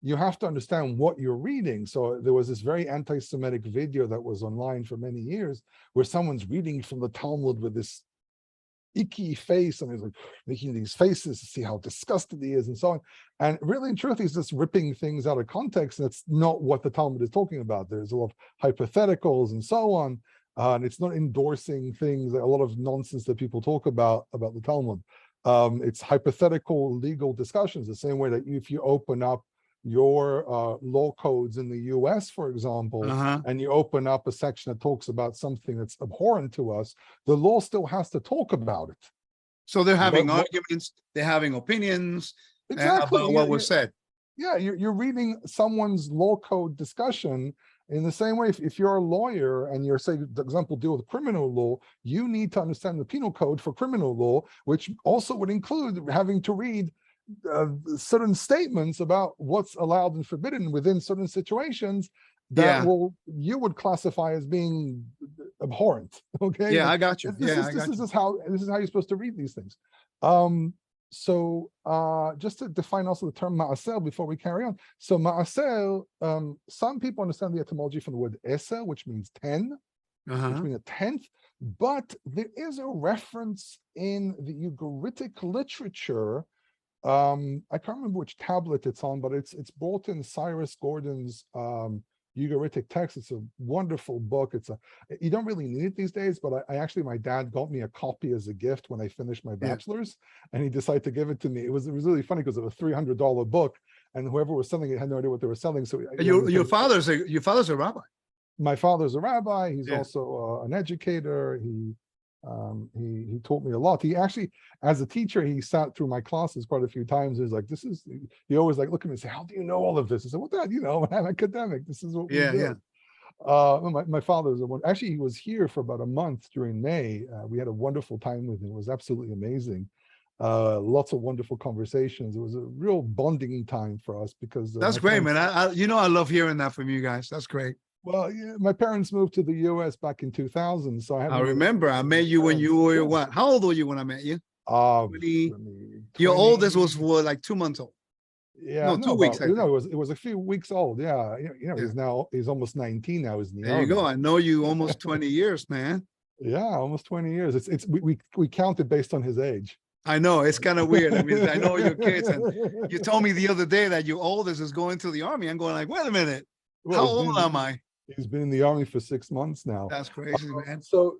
you have to understand what you're reading. So there was this very anti-Semitic video that was online for many years where someone's reading from the Talmud with this icky face, and he's like making these faces to see how disgusted he is and so on. And really, in truth, he's just ripping things out of context. That's not what the Talmud is talking about. There's a lot of hypotheticals and so on. And it's not endorsing things, a lot of nonsense that people talk about the Talmud. It's hypothetical legal discussions, the same way that if you open up your law codes in the US, for example, and you open up a section that talks about something that's abhorrent to us, the law still has to talk about it. So they're having arguments, they're having opinions about what was said. Yeah, you're reading someone's law code discussion in the same way. If you're a lawyer and you're, say, for example, deal with criminal law, you need to understand the penal code for criminal law, which also would include having to read certain statements about what's allowed and forbidden within certain situations that you would classify as being abhorrent. Okay. Yeah, I got you. This is how you're supposed to read these things. So just to define also the term ma'aser before we carry on. So ma'aser, some people understand the etymology from the word eser, which means 10, which means a tenth. But there is a reference in the Ugaritic literature. I can't remember which tablet it's on, but it's brought in Cyrus Gordon's Ugaritic text. It's a wonderful book. You don't really need it these days, but my dad got me a copy as a gift when I finished my bachelor's, and he decided to give it to me. It was really funny because it was a $300 book, and whoever was selling it had no idea what they were selling. So your father's a rabbi. My father's a rabbi. He's also an educator. He taught me a lot. He actually, as a teacher, he sat through my classes quite a few times. He was like, he always like look at me and say, how do you know all of this? I said, well, Dad, I'm academic. This is what we Yeah, do. yeah. My father was the one. Actually, he was here for about a month during May. We had a wonderful time with him. It was absolutely amazing. Lots of wonderful conversations. It was a real bonding time for us because That's great, man. I love hearing that from you guys. That's great. well, yeah, my parents moved to the U.S. back in 2000, so I haven't I really remember I seen my met you when you parents. were Yeah. what? How old were you when I met you? 20, Let me, your 20, oldest was like 2 months old. yeah, No, no, 2 weeks, about, I think. it was a few weeks old. Yeah, Yeah. he's almost 19 now. He's in the There you go. army. I know you almost 20 years, man. Yeah, almost 20 years. We count it based on his age. I know it's kind of weird. I mean, I know your kids, and you told me the other day that your oldest is going to the army. I'm going like, wait a minute, Well, how old am I? he's been in the army for 6 months now. That's crazy, man. So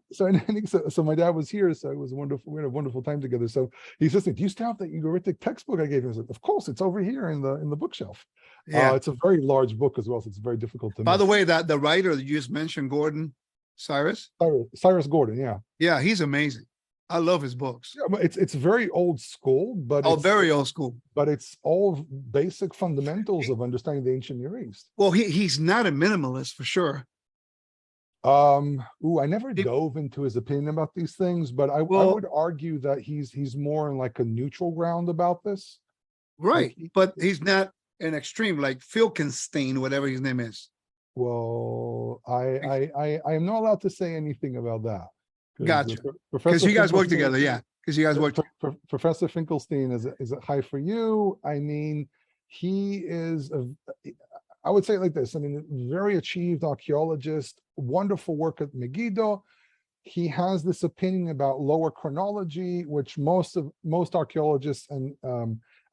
my dad was here, so it was wonderful. We had a wonderful time together. So he says, "Do you still have that Ugaritic textbook I gave you?" I said, "Of course, it's over here in the bookshelf." Yeah. It's a very large book as well, so it's very difficult to By the miss. way, that the writer that you just mentioned, Gordon Cyrus. Cyrus Gordon, yeah. Yeah, he's amazing. I love his books. Yeah, but it's very old school, but Oh, it's very old school. but it's all basic fundamentals of understanding the ancient Near East. Well, he's not a minimalist for sure. I never dove into his opinion about these things, but I Well, would argue that he's more in like a neutral ground about this. right, Like, but he's not an extreme like Filkenstein, whatever his name is. well, I am not allowed to say anything about that. Gotcha. Because Professor you guys work Finkelstein- together, yeah. Because you guys work. Professor Finkelstein is it high for you? I mean, he is I would say it like this. I mean, very achieved archaeologist, wonderful work at Megiddo. He has this opinion about lower chronology, which most archaeologists and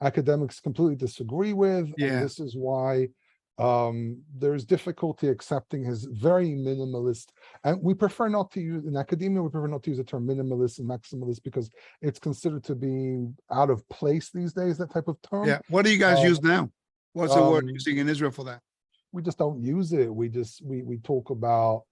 academics completely disagree with. Yeah. And this is why there's difficulty accepting his very minimalist, and we prefer not to use in academia, we prefer not to use the term minimalist and maximalist because it's considered to be out of place these days, that type of term. Yeah. What do you guys use now? What's the word using in Israel for that? We just don't use it. We talk about,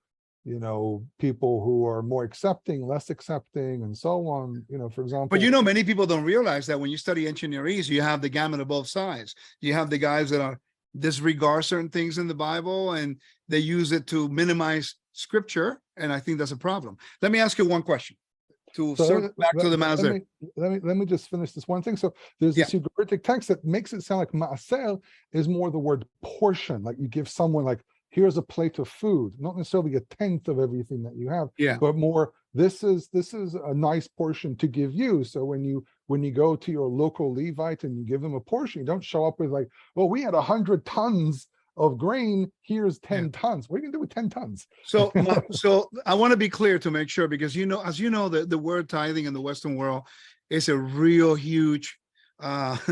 people who are more accepting, less accepting, and so on. For example. But many people don't realize that when you study ancient Near East, you have the gamut of both sides. You have the guys that are disregard certain things in the Bible and they use it to minimize scripture, and I think that's a problem. Let me ask you one question to circle back to the Maser. Let me just finish this one thing. So there's this Ugaritic text that makes it sound like maaser is more the word portion, like you give someone like, here's a plate of food, not necessarily a tenth of everything that you have, but more, this is a nice portion to give you. So when you go to your local Levite and you give them a portion, you don't show up with like, well, we had 100 tons of grain, here's 10 tons. What are you gonna do with 10 tons? So I want to be clear to make sure, because as you know, the word tithing in the Western world is a real huge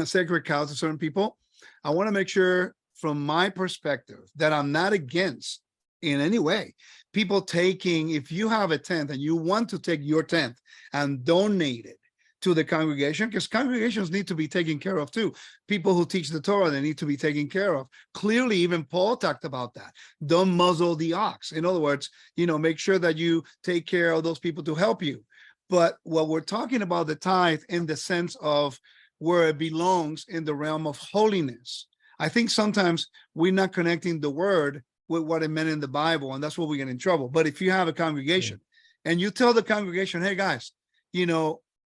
sacred cow to certain people. I want to make sure from my perspective that I'm not against in any way people taking, if you have a tenth and you want to take your tenth and donate it to the congregation, because congregations need to be taken care of too. People who teach the Torah, they need to be taken care of. Clearly, even Paul talked about that. Don't muzzle the ox. In other words, make sure that you take care of those people to help you. But what we're talking about the tithe in the sense of where it belongs in the realm of holiness. I think sometimes we're not connecting the word with what it meant in the Bible, and that's where we get in trouble. But if you have a congregation and you tell the congregation, hey guys,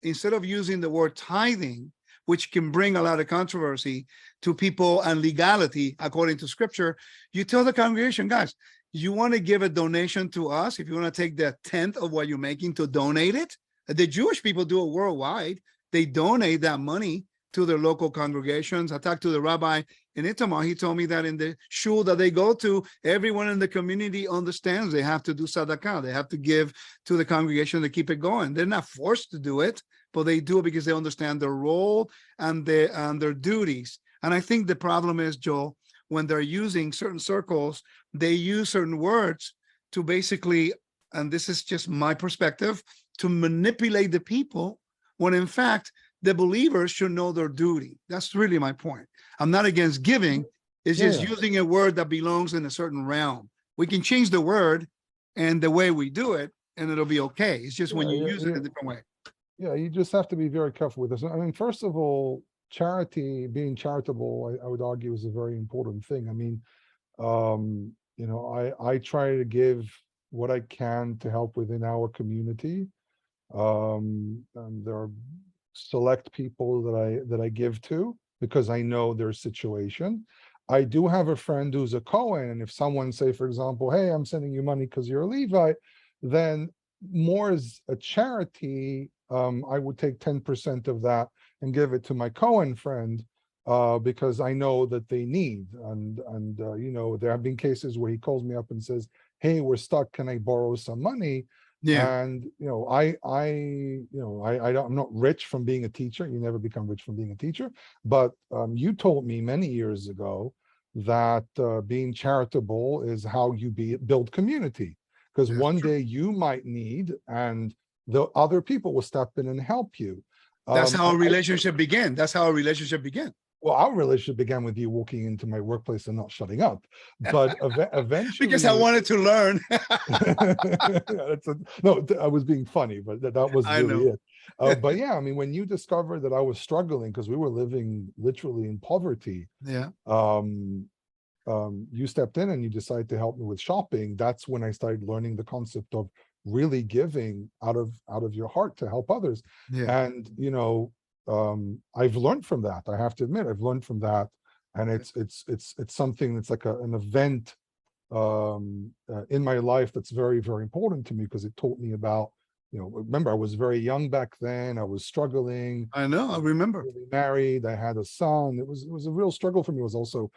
instead of using the word tithing, which can bring a lot of controversy to people and legality according to scripture, you tell the congregation, guys, you want to give a donation to us, if you want to take the tenth of what you're making to donate it. The Jewish people do it worldwide. They donate that money to their local congregations. I talked to the rabbi in Itamar. He told me that in the shul that they go to, everyone in the community understands they have to do tzedakah. They have to give to the congregation to keep it going. They're not forced to do it, but they do it because they understand their role and their duties. And I think the problem is, Joel, when they're using certain circles, they use certain words to basically, and this is just my perspective, to manipulate the people, when in fact, the believers should know their duty. That's really my point. I'm not against giving. It's just using a word that belongs in a certain realm. We can change the word and the way we do it, and it'll be okay. It's just when Yeah, you yeah, use it yeah. a different way. Yeah, you just have to be very careful with this. I mean, first of all, charity, being charitable, I would argue is a very important thing. I mean, I try to give what I can to help within our community. And there are select people that I give to because I know their situation. I do have a friend who's a Cohen, and if someone say, for example, hey, I'm sending you money because you're a Levite, then more as a charity, I would take 10% of that and give it to my Cohen friend, because I know that they need. And there have been cases where he calls me up and says, hey, we're stuck, can I borrow some money? Yeah. And I'm not rich from being a teacher. You never become rich from being a teacher. But you told me many years ago that being charitable is how you build community. Because That's one true. day you might need, and the other people will step in and help you. That's how a relationship began. That's how a relationship began. Well, our relationship began with you walking into my workplace and not shutting up. But eventually, Because I wanted to learn. No, I was being funny, but that was I really know. it. But yeah, I mean, when you discovered that I was struggling because we were living literally in poverty, Yeah. You stepped in and you decided to help me with shopping. That's when I started learning the concept of really giving out of your heart to help others. Yeah. And I've learned from that. I have to admit, I've learned from that, and it's something that's like an event in my life that's very, very important to me, because it taught me about, remember, I was very young back then. I was struggling. I know. I remember. Married. I had a son. It was a real struggle for me. It was also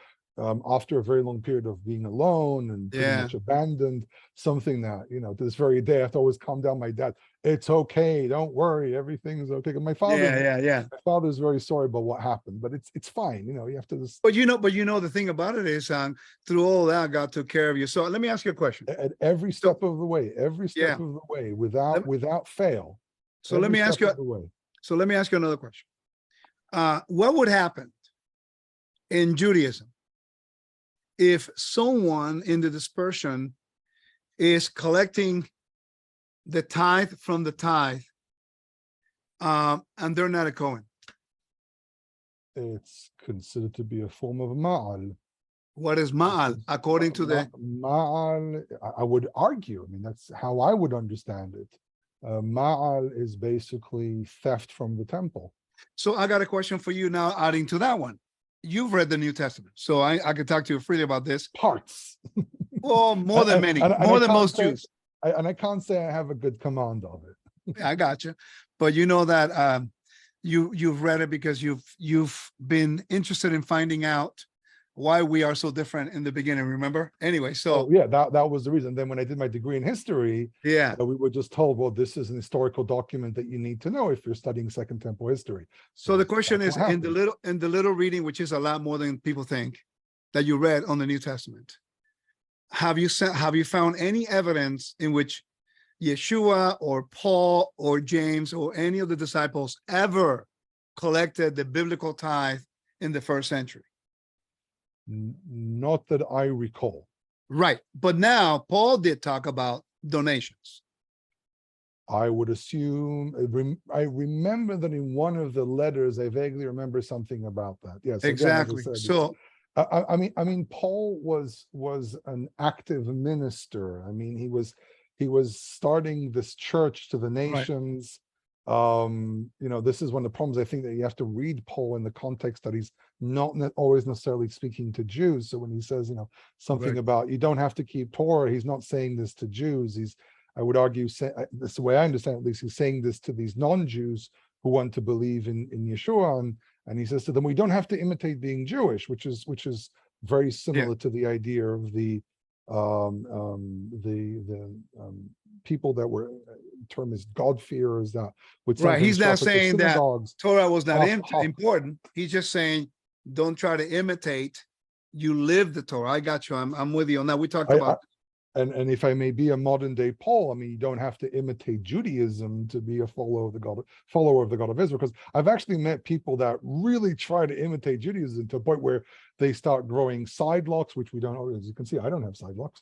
after a very long period of being alone and pretty much abandoned, something that, to this very day, I have to always calm down my dad. It's okay. Don't worry. Everything's okay. My father's very sorry about what happened, but it's fine. You have to just. But the thing about it is, through all that, God took care of you. So let me ask you a question. At every step of the way, without fail. So let me ask you. So let me ask you another question. What would happen in Judaism if someone in the dispersion is collecting the tithe from the tithe, and they're not a Cohen? It's considered to be a form of ma'al. What is ma'al according to the ma'al? I would argue. I mean, that's how I would understand it. Ma'al is basically theft from the temple. So I got a question for you now, adding to that one. You've read the New Testament, so I could talk to you freely about this. Parts. Well, more than many, more than most Jews. And I can't say I have a good command of it. I got you. But you know that you've read it because you've been interested in finding out why we are so different in the beginning, remember? Anyway, so that was the reason. Then when I did my degree in history, we were just told, well, this is an historical document that you need to know if you're studying Second Temple history. So the question is, in the little reading, which is a lot more than people think, that you read on the New Testament, have you found any evidence in which Yeshua or Paul or James or any of the disciples ever collected the biblical tithe in the first century? Not that I recall. Right. But now Paul did talk about donations. I would assume, I remember that in one of the letters, I vaguely remember something about that. Yes, exactly. Again, So I mean, Paul was an active minister. I mean, he was starting this church to the nations. Right. This is one of the problems. I think that you have to read Paul in the context that he's not always necessarily speaking to Jews. So when he says, something about you don't have to keep Torah, he's not saying this to Jews. I would argue, that's the way I understand, at least, he's saying this to these non-Jews who want to believe in Yeshua, and he says to them, we don't have to imitate being Jewish, which is very similar to the idea of the people that were, term is God-fearers, that would right. He's not saying that Torah was not important. He's just saying, don't try to imitate. You live the Torah. I got you. I'm with you on that. We talked about. And if I may be a modern day Paul, I mean, you don't have to imitate Judaism to be a follower of the God of Israel. Because I've actually met people that really try to imitate Judaism to a point where they start growing side locks, which we don't. As you can see, I don't have side locks.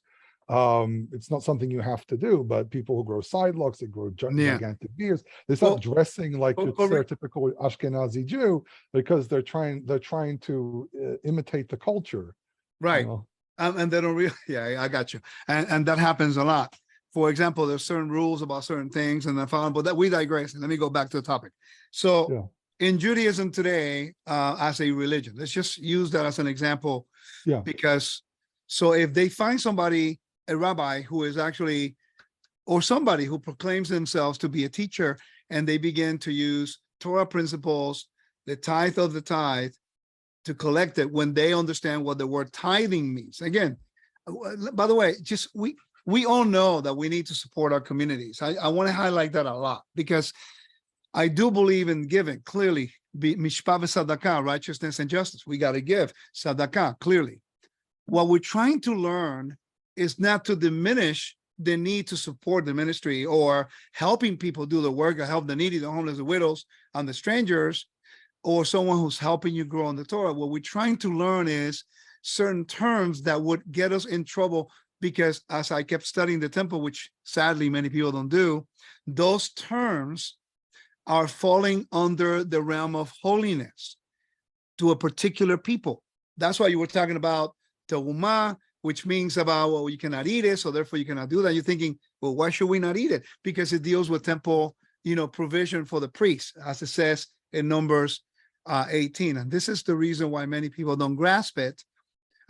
It's not something you have to do, but people who grow sidelocks, they grow Yeah. gigantic beards, they start Well, dressing like your well, stereotypical Ashkenazi Jew because they're trying to imitate the culture, you right. know. And they don't really, yeah, I got you. And that happens a lot. For example, there's certain rules about certain things and then following, but that we digress. And let me go back to the topic. So Yeah. in Judaism today, as a religion, let's just use that as an example, Yeah. because so if they find somebody, a rabbi who is actually, or somebody who proclaims themselves to be a teacher, and they begin to use Torah principles, the tithe of the tithe, to collect it when they understand what the word tithing means. Again, by the way, just we all know that we need to support our communities. I want to highlight that a lot because I do believe in giving. Clearly, mishpah v'sadakah, righteousness and justice. We got to give sadakah, clearly. What we're trying to learn is not to diminish the need to support the ministry or helping people do the work or help the needy, the homeless, the widows, and the strangers, or someone who's helping you grow in the Torah. What we're trying to learn is certain terms that would get us in trouble, because as I kept studying the temple, which sadly many people don't do, those terms are falling under the realm of holiness to a particular people. That's why you were talking about terumah, which means about, well, you cannot eat it, so therefore you cannot do that. You're thinking, well, why should we not eat it? Because it deals with temple, provision for the priests, as it says in Numbers 18. And this is the reason why many people don't grasp it.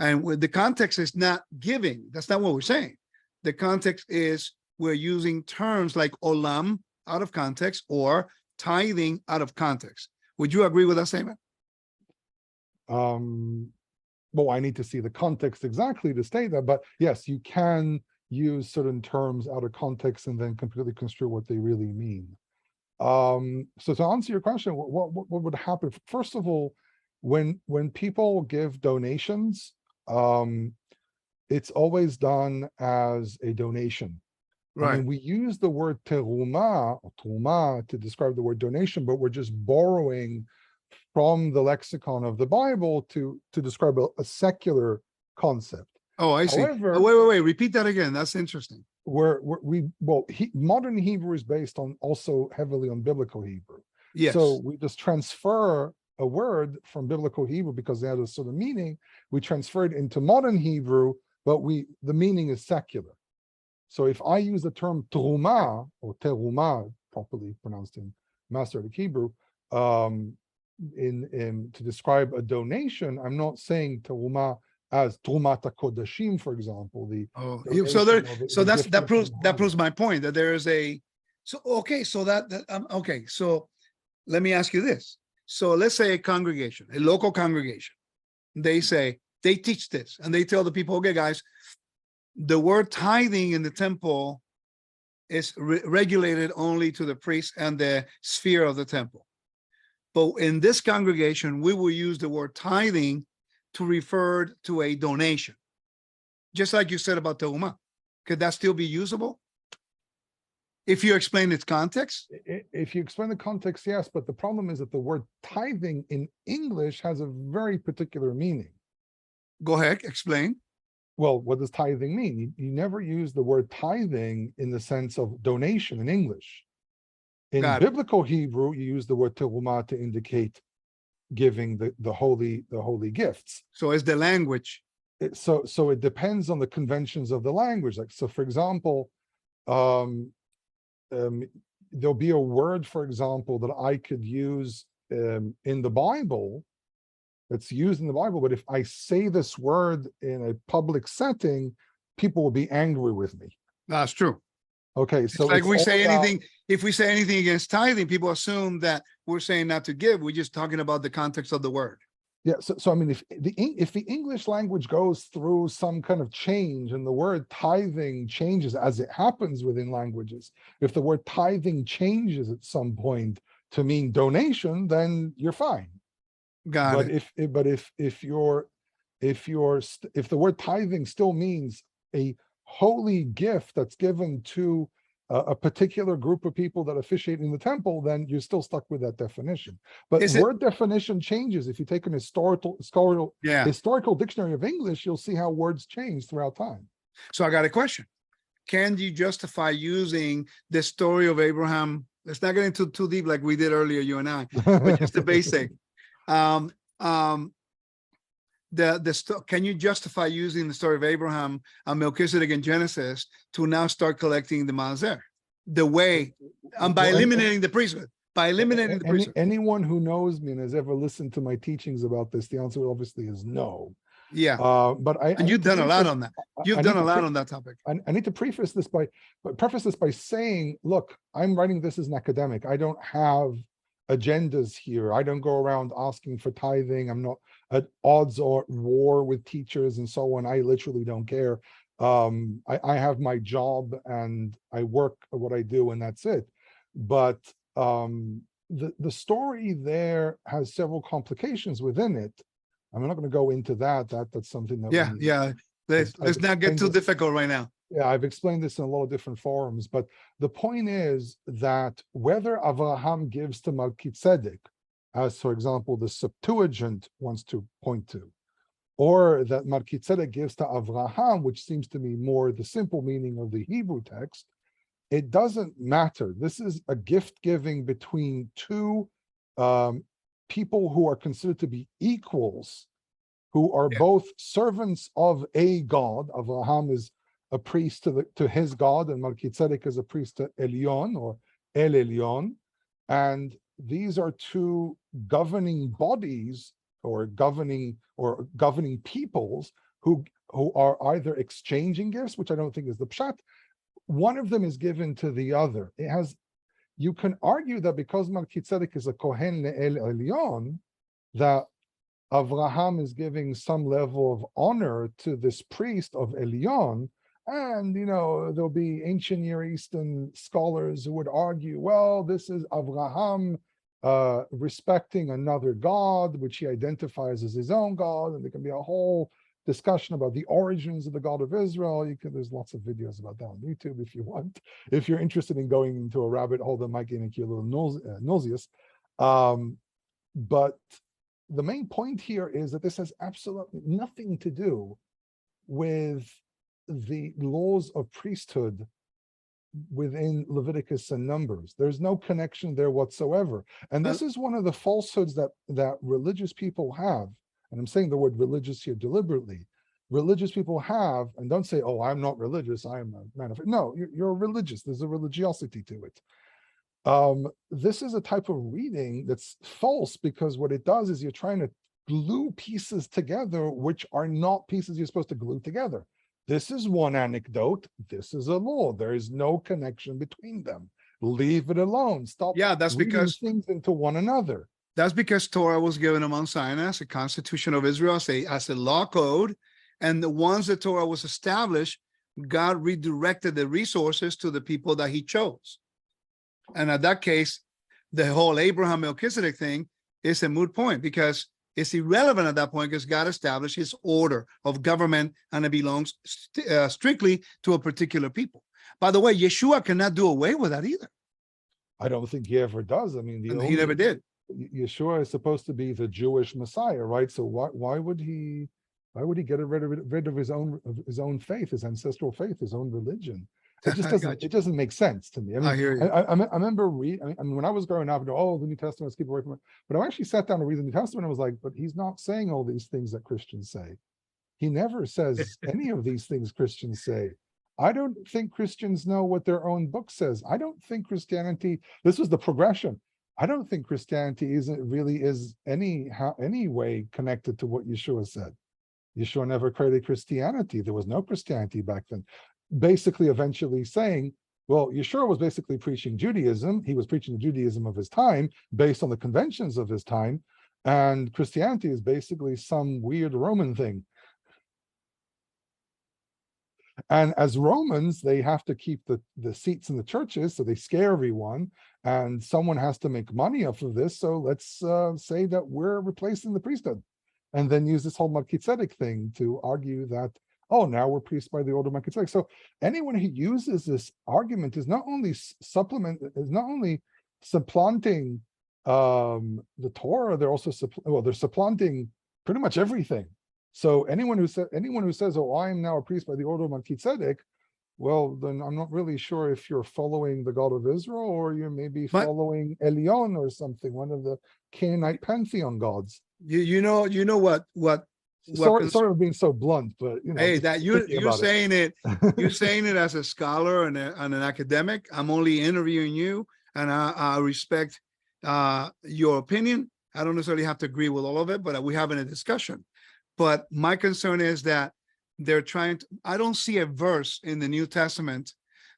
And the context is not giving. That's not what we're saying. The context is we're using terms like olam out of context or tithing out of context. Would you agree with that statement? Well, I need to see the context exactly to state that, but yes, you can use certain terms out of context and then completely construe what they really mean. So to answer your question, what would happen? First of all, when people give donations, it's always done as a donation. Right. I mean, we use the word terumah or truma to describe the word donation, but we're just borrowing from the lexicon of the Bible to describe a secular concept. Oh, I see. However, wait. Repeat that again. That's interesting. Modern Hebrew is based on also heavily on biblical Hebrew. Yes. So we just transfer a word from biblical Hebrew because it has a sort of meaning. We transfer it into modern Hebrew, but the meaning is secular. So if I use the term truma or teruma, properly pronounced in Masoretic Hebrew, to describe a donation, I'm not saying teruma as trumat kodashim, for example. That proves my point that there is a. So okay, so okay. So let me ask you this. So let's say a congregation, a local congregation, they teach this and they tell the people, okay, guys, the word tithing in the temple is regulated only to the priest and the sphere of the temple. But in this congregation, we will use the word tithing to refer to a donation. Just like you said about terumah. Could that still be usable? If you explain its context? If you explain the context, yes, but the problem is that the word tithing in English has a very particular meaning. Go ahead, explain. Well, what does tithing mean? You never use the word tithing in the sense of donation in English. In biblical Hebrew, you use the word terumah to indicate giving the holy gifts. So it's the language. So it depends on the conventions of the language. Like, so for example, there'll be a word, for example, that I could use in the Bible, that's used in the Bible, but if I say this word in a public setting, people will be angry with me. That's true. Okay, so like we say anything, if we say anything against tithing, people assume that we're saying not to give. We're just talking about the context of the word. Yeah, so I mean, if the English language goes through some kind of change and the word tithing changes, as it happens within languages, if the word tithing changes at some point to mean donation, then you're fine. But if the word tithing still means a holy gift that's given to a particular group of people that officiate in the temple, then you're still stuck with that definition. But word definition changes. If you take an historical dictionary of English, you'll see how words change throughout time. So I got a question. Can you justify using the story of Abraham? Let's not get into too deep like we did earlier, you and I, but just the basic. Um, um, can you justify using the story of Abraham and Melchizedek in Genesis to now start collecting the Maaser? The way, by eliminating the priesthood. By eliminating the priesthood. Anyone who knows me and has ever listened to my teachings about this, the answer obviously is no. Yeah. But you've done a lot on that. You've done a lot on that topic. I need to preface this by saying, look, I'm writing this as an academic. I don't have agendas here. I don't go around asking for tithing. I'm not at odds or war with teachers and so on. I literally don't care. I have my job and I work at what I do, and that's it. But the story there has several complications within it. I'm not going to go into that. That's something that let's not get too difficult right now. Yeah, I've explained this in a lot of different forums, but the point is that whether Avraham gives to Melchizedek, as for example the Septuagint wants to point to, or that Melchizedek gives to Avraham, which seems to me more the simple meaning of the Hebrew text, it doesn't matter. This is a gift giving between two people who are considered to be equals, who are both servants of a God. Avraham is a priest to his God, and Melchizedek is a priest to Elyon or El Elyon. And these are two governing bodies or governing peoples who are either exchanging gifts, which I don't think is the pshat. One of them is given to the other. You can argue that because Melchizedek is a Kohen le'el Elyon, that Avraham is giving some level of honor to this priest of Elyon, and there'll be ancient Near Eastern scholars who would argue, well, this is Avraham respecting another god, which he identifies as his own god, and there can be a whole discussion about the origins of the God of Israel. There's lots of videos about that on YouTube if you want. If you're interested in going into a rabbit hole that might make you a little nauseous. But the main point here is that this has absolutely nothing to do with the laws of priesthood within Leviticus and Numbers. There's no connection there whatsoever. And this is one of the falsehoods that religious people have. And I'm saying the word religious here deliberately. Religious people have, and don't say, oh, I'm not religious, I'm a man of faith. No, you're religious. There's a religiosity to it. This is a type of reading that's false, because what it does is you're trying to glue pieces together which are not pieces you're supposed to glue together. This is one anecdote. This is a law. There is no connection between them. Leave it alone. Stop. Yeah, that's because things into one another. That's because Torah was given to Mount Sinai as a constitution of Israel, as a law code. And the ones that Torah was established, God redirected the resources to the people that he chose. And at that case, the whole Abraham Melchizedek thing is a moot point, because it's irrelevant at that point, because God established his order of government, and it belongs strictly to a particular people. By the way, Yeshua cannot do away with that either. I don't think he ever does. I mean, he never did. Yeshua is supposed to be the Jewish Messiah, right? So why would he get rid of his own faith, his ancestral faith, his own religion? It just doesn't make sense to me. I mean, I hear you. I remember when I was growing up, the New Testament, let's keep away from it. But I actually sat down to read the New Testament and I was like, but he's not saying all these things that Christians say. He never says any of these things Christians say. I don't think Christians know what their own book says. I don't think Christianity, this was the progression. I don't think Christianity is any way connected to what Yeshua said. Yeshua never created Christianity. There was no Christianity back then. Basically, eventually saying, well, Yeshua was basically preaching Judaism. He was preaching the Judaism of his time based on the conventions of his time. And Christianity is basically some weird Roman thing. And as Romans, they have to keep the seats in the churches, so they scare everyone, and someone has to make money off of this. So let's say that we're replacing the priesthood, and then use this whole Melchizedek thing to argue that, oh, now we're priests by the order of Melchizedek. So anyone who uses this argument is not only supplanting the Torah, they're also they're supplanting pretty much everything. So anyone who says, "Oh, I am now a priest by the order of Melchizedek," well, then I'm not really sure if you're following the God of Israel or you're maybe But following Elyon or something, one of the Canaanite pantheon gods. you know what Sorry, sorry for being so blunt, but hey, just that thinking you're about it. saying it, you're saying it as a scholar and an academic. I'm only interviewing you, and I respect your opinion. I don't necessarily have to agree with all of it, but we're having a discussion. But my concern is that they're trying to, I don't see a verse in the New Testament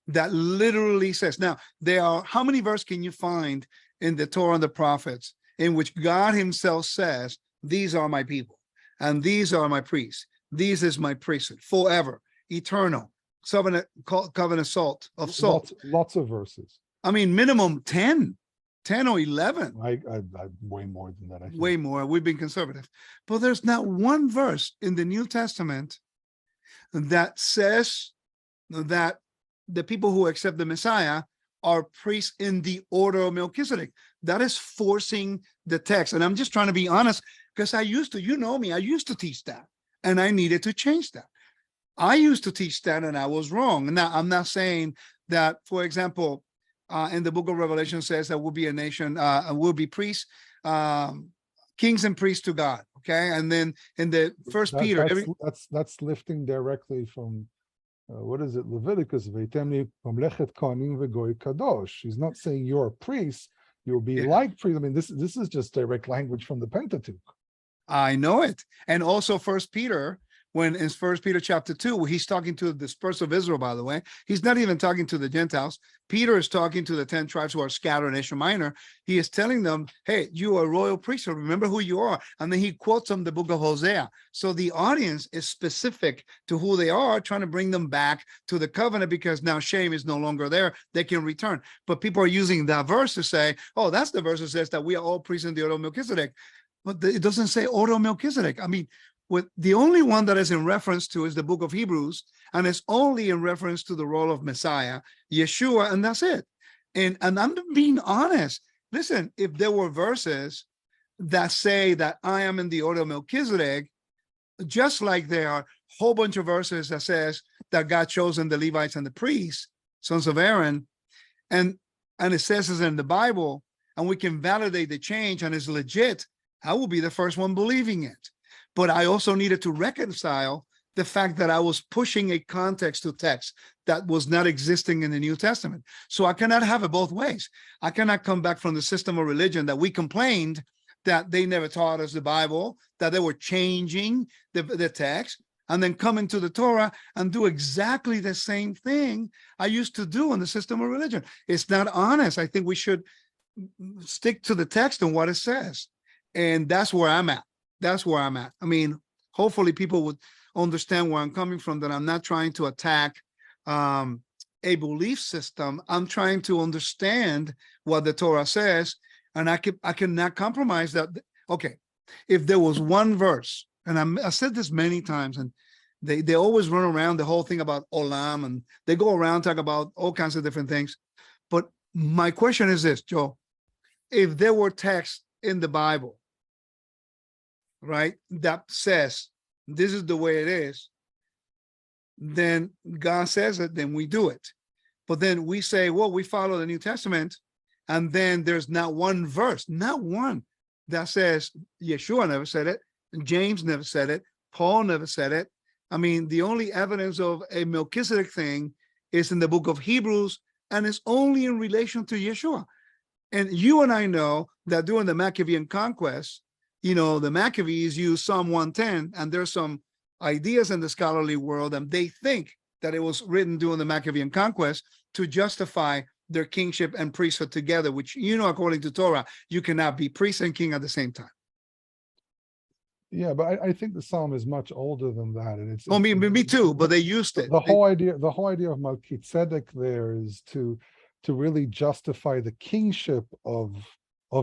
that literally says, now, there are, how many verses can you find in the Torah and the prophets in which God himself says, these are my people, and these are my priests, these is my priesthood, forever, eternal, covenant salt of salt. Lots of verses. I mean, minimum 10 or 11. I way more than that. I think. Way more. We've been conservative. But there's not one verse in the New Testament that says that the people who accept the Messiah are priests in the order of Melchizedek. That is forcing the text. And I'm just trying to be honest, because I used to, you know me, I used to teach that, and I needed to change that. I used to teach that, and I was wrong. Now, I'm not saying that, for example, in the book of Revelation says that we'll be a nation, we'll be priests, kings and priests to God. Okay, and then in the First Peter, that's lifting directly from what is it, Leviticus? Veitem mamlechet kohanim v'goy kadosh. He's not saying you're a priest; you'll be like priest. I mean, this is just direct language from the Pentateuch. I know it, and also First Peter. When in First Peter chapter 2, he's talking to the dispersed of Israel, by the way, he's not even talking to the Gentiles. Peter is talking to the 10 tribes who are scattered in Asia Minor. He is telling them, hey, you are a royal priesthood. Remember who you are. And then he quotes them the book of Hosea. So the audience is specific to who they are, trying to bring them back to the covenant, because now shame is no longer there. They can return. But people are using that verse to say, oh, that's the verse that says that we are all priests in the order of Melchizedek. But it doesn't say order of Melchizedek. I mean, with the only one that is in reference to is the book of Hebrews, and it's only in reference to the role of Messiah, Yeshua, and that's it. And I'm being honest. Listen, if there were verses that say that I am in the order of Melchizedek, just like there are a whole bunch of verses that says that God chosen the Levites and the priests, sons of Aaron, and it says it's in the Bible, and we can validate the change and it's legit, I will be the first one believing it. But I also needed to reconcile the fact that I was pushing a context to text that was not existing in the New Testament. So I cannot have it both ways. I cannot come back from the system of religion that we complained that they never taught us the Bible, that they were changing the text, and then come into the Torah and do exactly the same thing I used to do in the system of religion. It's not honest. I think we should stick to the text and what it says. And that's where I'm at. That's where I'm at. I mean, hopefully people would understand where I'm coming from, that I'm not trying to attack a belief system. I'm trying to understand what the Torah says, and I cannot compromise that. Okay, if there was one verse, and I said this many times, and they always run around the whole thing about olam, and they go around talk about all kinds of different things. But my question is this, Joe: if there were texts in the Bible, right, that says this is the way it is, then God says it, then we do it. But then we say, well, we follow the New Testament, and then there's not one verse, not one, that says Yeshua never said it, James never said it, Paul never said it. I mean, the only evidence of a Melchizedek thing is in the book of Hebrews, and it's only in relation to Yeshua. And you and I know that during the Maccabean conquest, the Maccabees use Psalm 110, and there's some ideas in the scholarly world, and they think that it was written during the Maccabean conquest to justify their kingship and priesthood together, which, according to Torah, you cannot be priest and king at the same time. Yeah, but I think the Psalm is much older than that. And it's me too, but they used it. The whole idea of Melchizedek there is to really justify the kingship of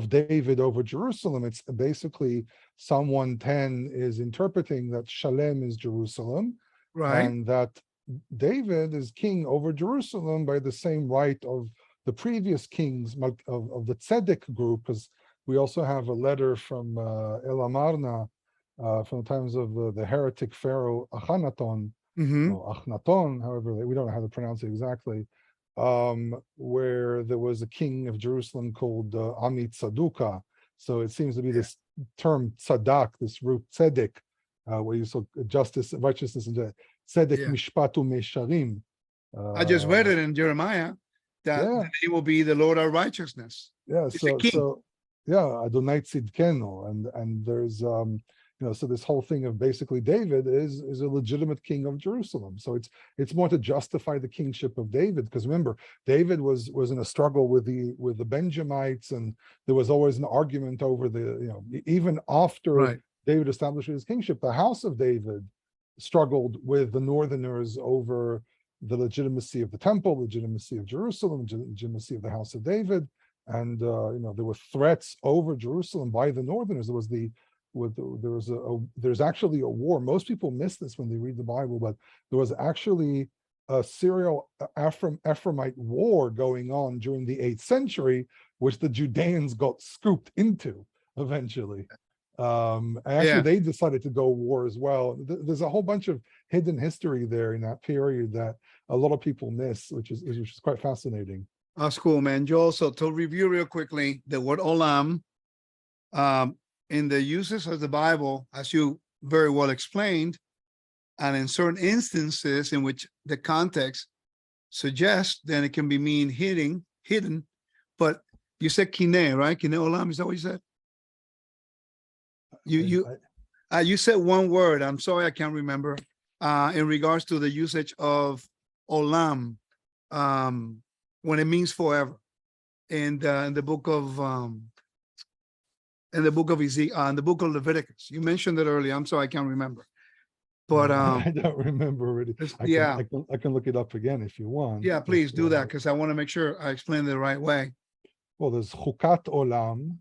David over Jerusalem. It's basically Psalm 110 is interpreting that Shalem is Jerusalem, right, and that David is king over Jerusalem by the same right of the previous kings of the Tzedek group. Because we also have a letter from El Amarna from the times of the heretic pharaoh Akhenaton, Mm-hmm. or Achnaton, however, we don't know how to pronounce it exactly, where there was a king of Jerusalem called Amit Saduka. So it seems to be this term tzadak, this root tzedek, where you saw justice, righteousness, and tzedek Yeah. mishpatu mesharim. I just read it in Jeremiah that Yeah, he will be the Lord our righteousness. yeah. He's a king. Yeah, Adonai Tzidkenu, and there's so this whole thing of basically David is a legitimate king of Jerusalem. So it's more to justify the kingship of David, because remember, David was in a struggle with the Benjamites, and there was always an argument over even after Right. David established his kingship, the house of David struggled with the northerners over the legitimacy of the temple, legitimacy of Jerusalem, legitimacy of the house of David. And there were threats over Jerusalem by the northerners. There's actually a war. Most people miss this when they read the Bible, but there was actually a Syro Ephraimite war going on during the 8th century, which the Judeans got scooped into eventually. Actually, they decided to go war as well. There's a whole bunch of hidden history there in that period that a lot of people miss, which is quite fascinating. That's cool, man. Joel, so to review real quickly, the word olam, in the uses of the Bible, as you very well explained, and in certain instances in which the context suggests, then it can be mean hidden. But you said kine, right? Kine olam, is that what you said? You said one word. I'm sorry, I can't remember. In regards to the usage of olam, when it means forever, in the book of Ezekiel, in the book of Leviticus. You mentioned it earlier. I'm sorry, I can't remember. But I don't remember already. I can look it up again if you want. Yeah, please do that, because I want to make sure I explain it the right way. Well, there's chukat olam,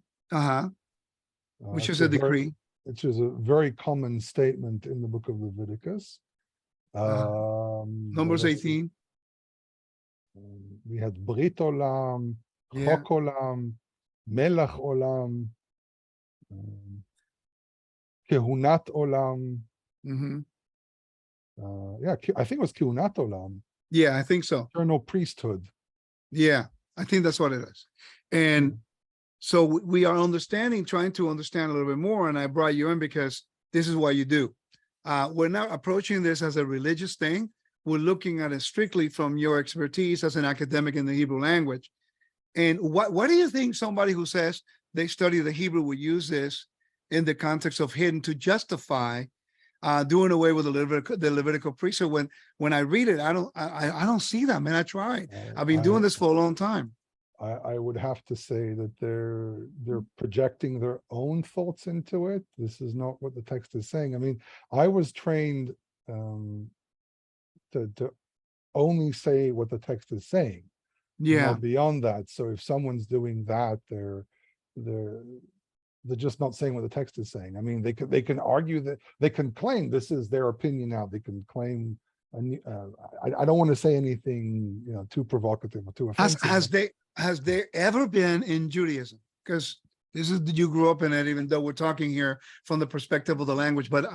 which is a decree, which is a very common statement in the book of Leviticus. Numbers 18. We had Brit Olam, Chok Olam, Melech Olam, Kehunat Olam. I think it was Kehunat Olam. Yeah, I think so. Eternal priesthood. Yeah, I think that's what it is. And so we are trying to understand a little bit more. And I brought you in because this is what you do. We're not approaching this as a religious thing. We're looking at it strictly from your expertise as an academic in the Hebrew language. And what do you think somebody who says they study the Hebrew would use this in the context of hidden to justify doing away with the Levitical priesthood? When I read it, I don't see that, man. I tried. I've been doing this for a long time. I would have to say that they're projecting their own thoughts into it. This is not what the text is saying. I mean, I was trained to only say what the text is saying. Yeah. Beyond that. So if someone's doing that, they're just not saying what the text is saying. I mean, they can argue that, they can claim this is their opinion now. They can claim. I don't want to say anything too provocative or too offensive. Has there ever been in Judaism? Because you grew up in it, even though we're talking here from the perspective of the language. But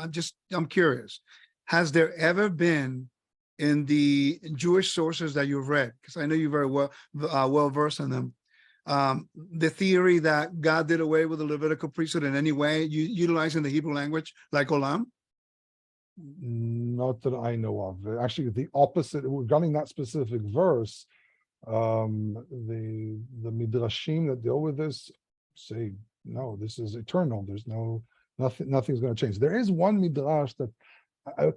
I'm curious. Has there ever been in the Jewish sources that you've read, because I know you're very well versed in them, the theory that God did away with the Levitical priesthood in any way, utilizing the Hebrew language like olam? Not that I know of. Actually, the opposite. Regarding that specific verse, the midrashim that deal with this say no. This is eternal. There's nothing's going to change. There is one midrash that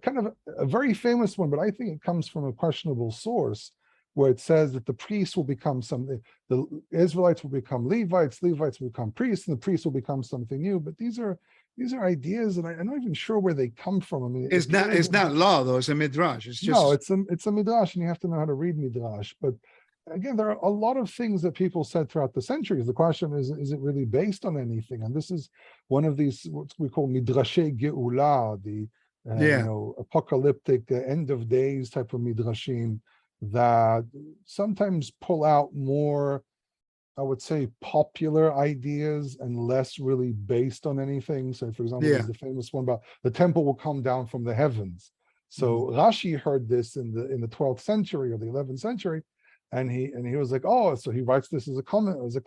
kind of a very famous one, but I think it comes from a questionable source, where it says that the priests will become something, the Israelites will become Levites will become priests, and the priests will become something new. But these are ideas, and I'm not even sure where they come from. I mean, it's not law though; it's a midrash. It's a midrash, and you have to know how to read midrash. But again, there are a lot of things that people said throughout the centuries. The question is it really based on anything? And this is one of these what we call midrashe geula, the apocalyptic end of days type of midrashim that sometimes pull out more I would say, popular ideas and less really based on anything. So, for example, Yeah. there's the famous one about the temple will come down from the heavens. So Rashi heard this in the 12th century or the 11th century, and he was like, oh, so he writes this as a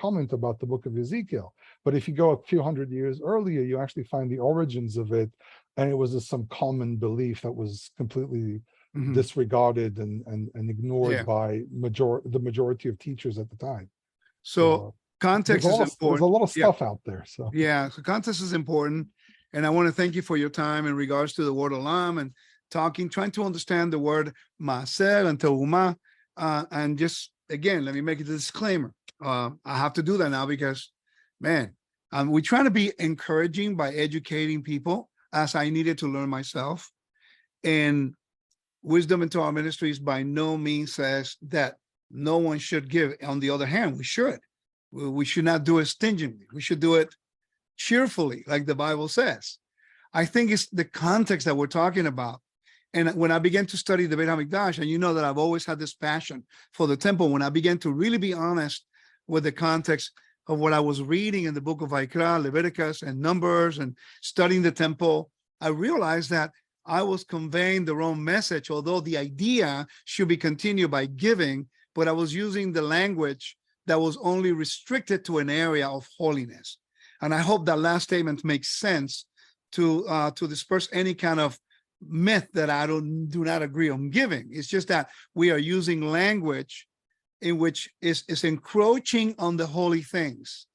comment about the book of Ezekiel. But if you go a few hundred years earlier, you actually find the origins of it, and it was just some common belief that was completely disregarded and ignored Yeah. by the majority of teachers at the time. So context is There's a important. lot of stuff out there. So Yeah, so context is important. And I want to thank you for your time in regards to the word olam and trying to understand the word maaser and teuma. And just, again, let me make a disclaimer. I have to do that now because, man, we're trying to be encouraging by educating people as I needed to learn myself. And Wisdom in Torah Ministries by no means says that no one should give. On the other hand, we should. We should not do it stingingly. We should do it cheerfully, like the Bible says. I think it's the context that we're talking about. And when I began to study the Beit HaMikdash, and you know that I've always had this passion for the temple, when I began to really be honest with the context of what I was reading in the book of Vayikra, Leviticus, and Numbers, and studying the temple, I realized that I was conveying the wrong message, although the idea should be continued by giving, but I was using the language that was only restricted to an area of holiness. And I hope that last statement makes sense to disperse any kind of myth that I do not agree on giving. It's just that we are using language in which is encroaching on the holy things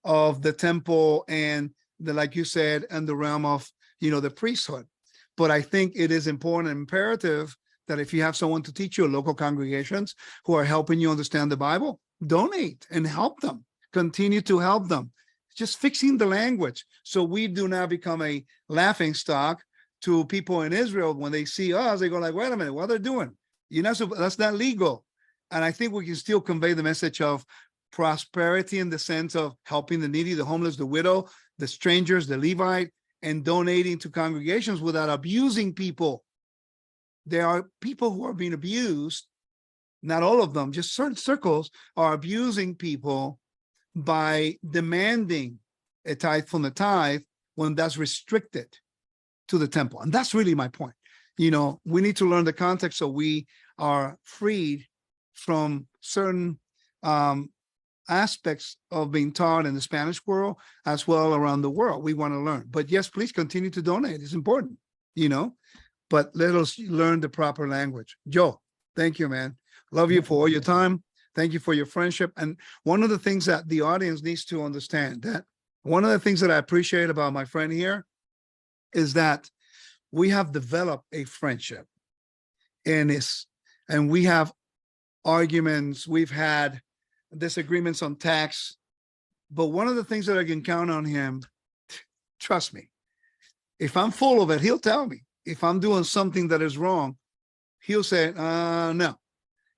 of the temple and like you said, and the realm of, the priesthood. But I think it is important and imperative that if you have someone to teach you, local congregations who are helping you understand the Bible, donate and help them. Continue to help them. Just fixing the language so we do not become a laughing stock to people in Israel. When they see us, they go like, wait a minute, what they're doing? That's not legal. And I think we can still convey the message of prosperity in the sense of helping the needy, the homeless, the widow, the strangers, the Levite, and donating to congregations without abusing people. There are people who are being abused, not all of them, just certain circles are abusing people by demanding a tithe from the tithe when that's restricted to the temple. And that's really my point. We need to learn the context so we are freed from certain aspects of being taught in the Spanish world as well around the world. We want to learn. But yes, please continue to donate. It's important, but let us learn the proper language. Joe, thank you, man. Love you for all your time. Thank you for your friendship. And one of the things that the audience needs to understand, that one of the things that I appreciate about my friend here is that we have developed a friendship, and we have arguments. We've had disagreements on tax, but one of the things that I can count on him, trust me, if I'm full of it, he'll tell me. If I'm doing something that is wrong, he'll say, no.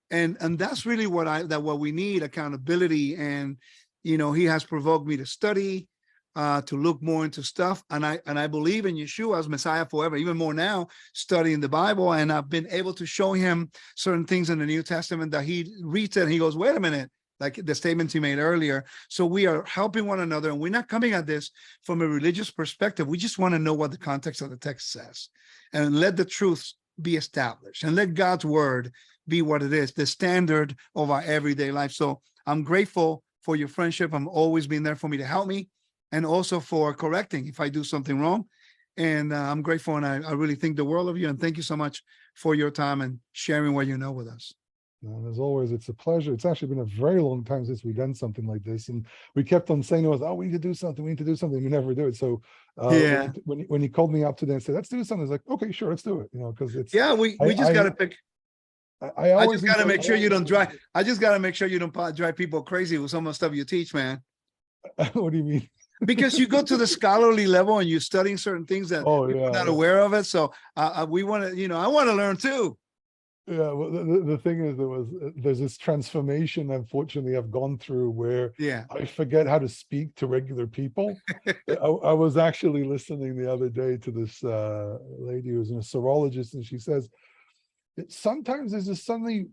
And that's really what we need, accountability. And, he has provoked me to study, to look more into stuff. And I believe in Yeshua as Messiah forever, even more now, studying the Bible. And I've been able to show him certain things in the New Testament that he reads it and he goes, wait a minute, like the statements he made earlier. So we are helping one another, and we're not coming at this from a religious perspective. We just want to know what the context of the text says, and let the truths be established, and let God's word be what it is, the standard of our everyday life. So I'm grateful for your friendship. I'm always being there for me to help me, and also for correcting if I do something wrong. And I'm grateful, and I really think the world of you. And thank you so much for your time and sharing what you know with us. And as always, it's a pleasure. It's actually been a very long time since we've done something like this, and we kept on saying to us, "Oh, we need to do something. We need to do something." We never do it. So, when he called me up today and said, "Let's do something," I was like, "Okay, sure, let's do it." Because it's we just got to pick. I just got to make sure you don't drive. I just got to make sure you don't drive people crazy with some of the stuff you teach, man. What do you mean? Because you go to the scholarly level and you're studying certain things that people are not aware of it. So we want to, I want to learn too. Yeah, well, the thing is, there's this transformation, unfortunately, I've gone through where I forget how to speak to regular people. I was actually listening the other day to this lady who's a serologist, and she says, sometimes there's just suddenly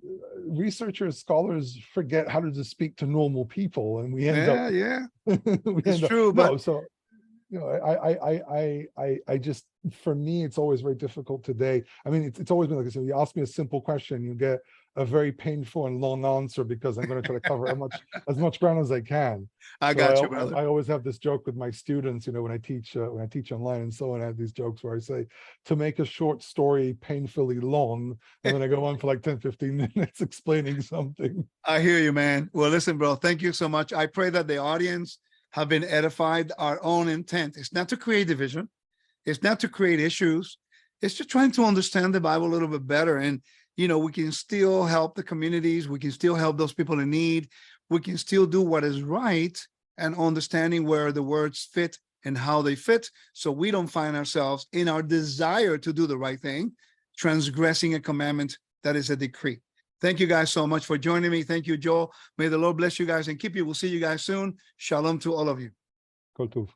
researchers, scholars forget how to just speak to normal people, and we end up Yeah, we it's end up true. no. But So I just, for me, it's always very difficult today. I mean, it's always been like I said, you ask me a simple question, you get a very painful and long answer because I'm going to try to cover as much ground as I can. I So got you, brother. I always have this joke with my students, when I teach online and so on. I have these jokes where I say, to make a short story painfully long, and then I go on for like 10, 15 minutes explaining something. I hear you, man. Well, listen, bro, thank you so much. I pray that the audience have been edified. Our own intent is not to create division. It's not to create issues. It's just trying to understand the Bible a little bit better. And, we can still help the communities. We can still help those people in need. We can still do what is right and understanding where the words fit and how they fit. So we don't find ourselves in our desire to do the right thing, transgressing a commandment that is a decree. Thank you guys so much for joining me. Thank you, Joel. May the Lord bless you guys and keep you. We'll see you guys soon. Shalom to all of you. Kol tuv.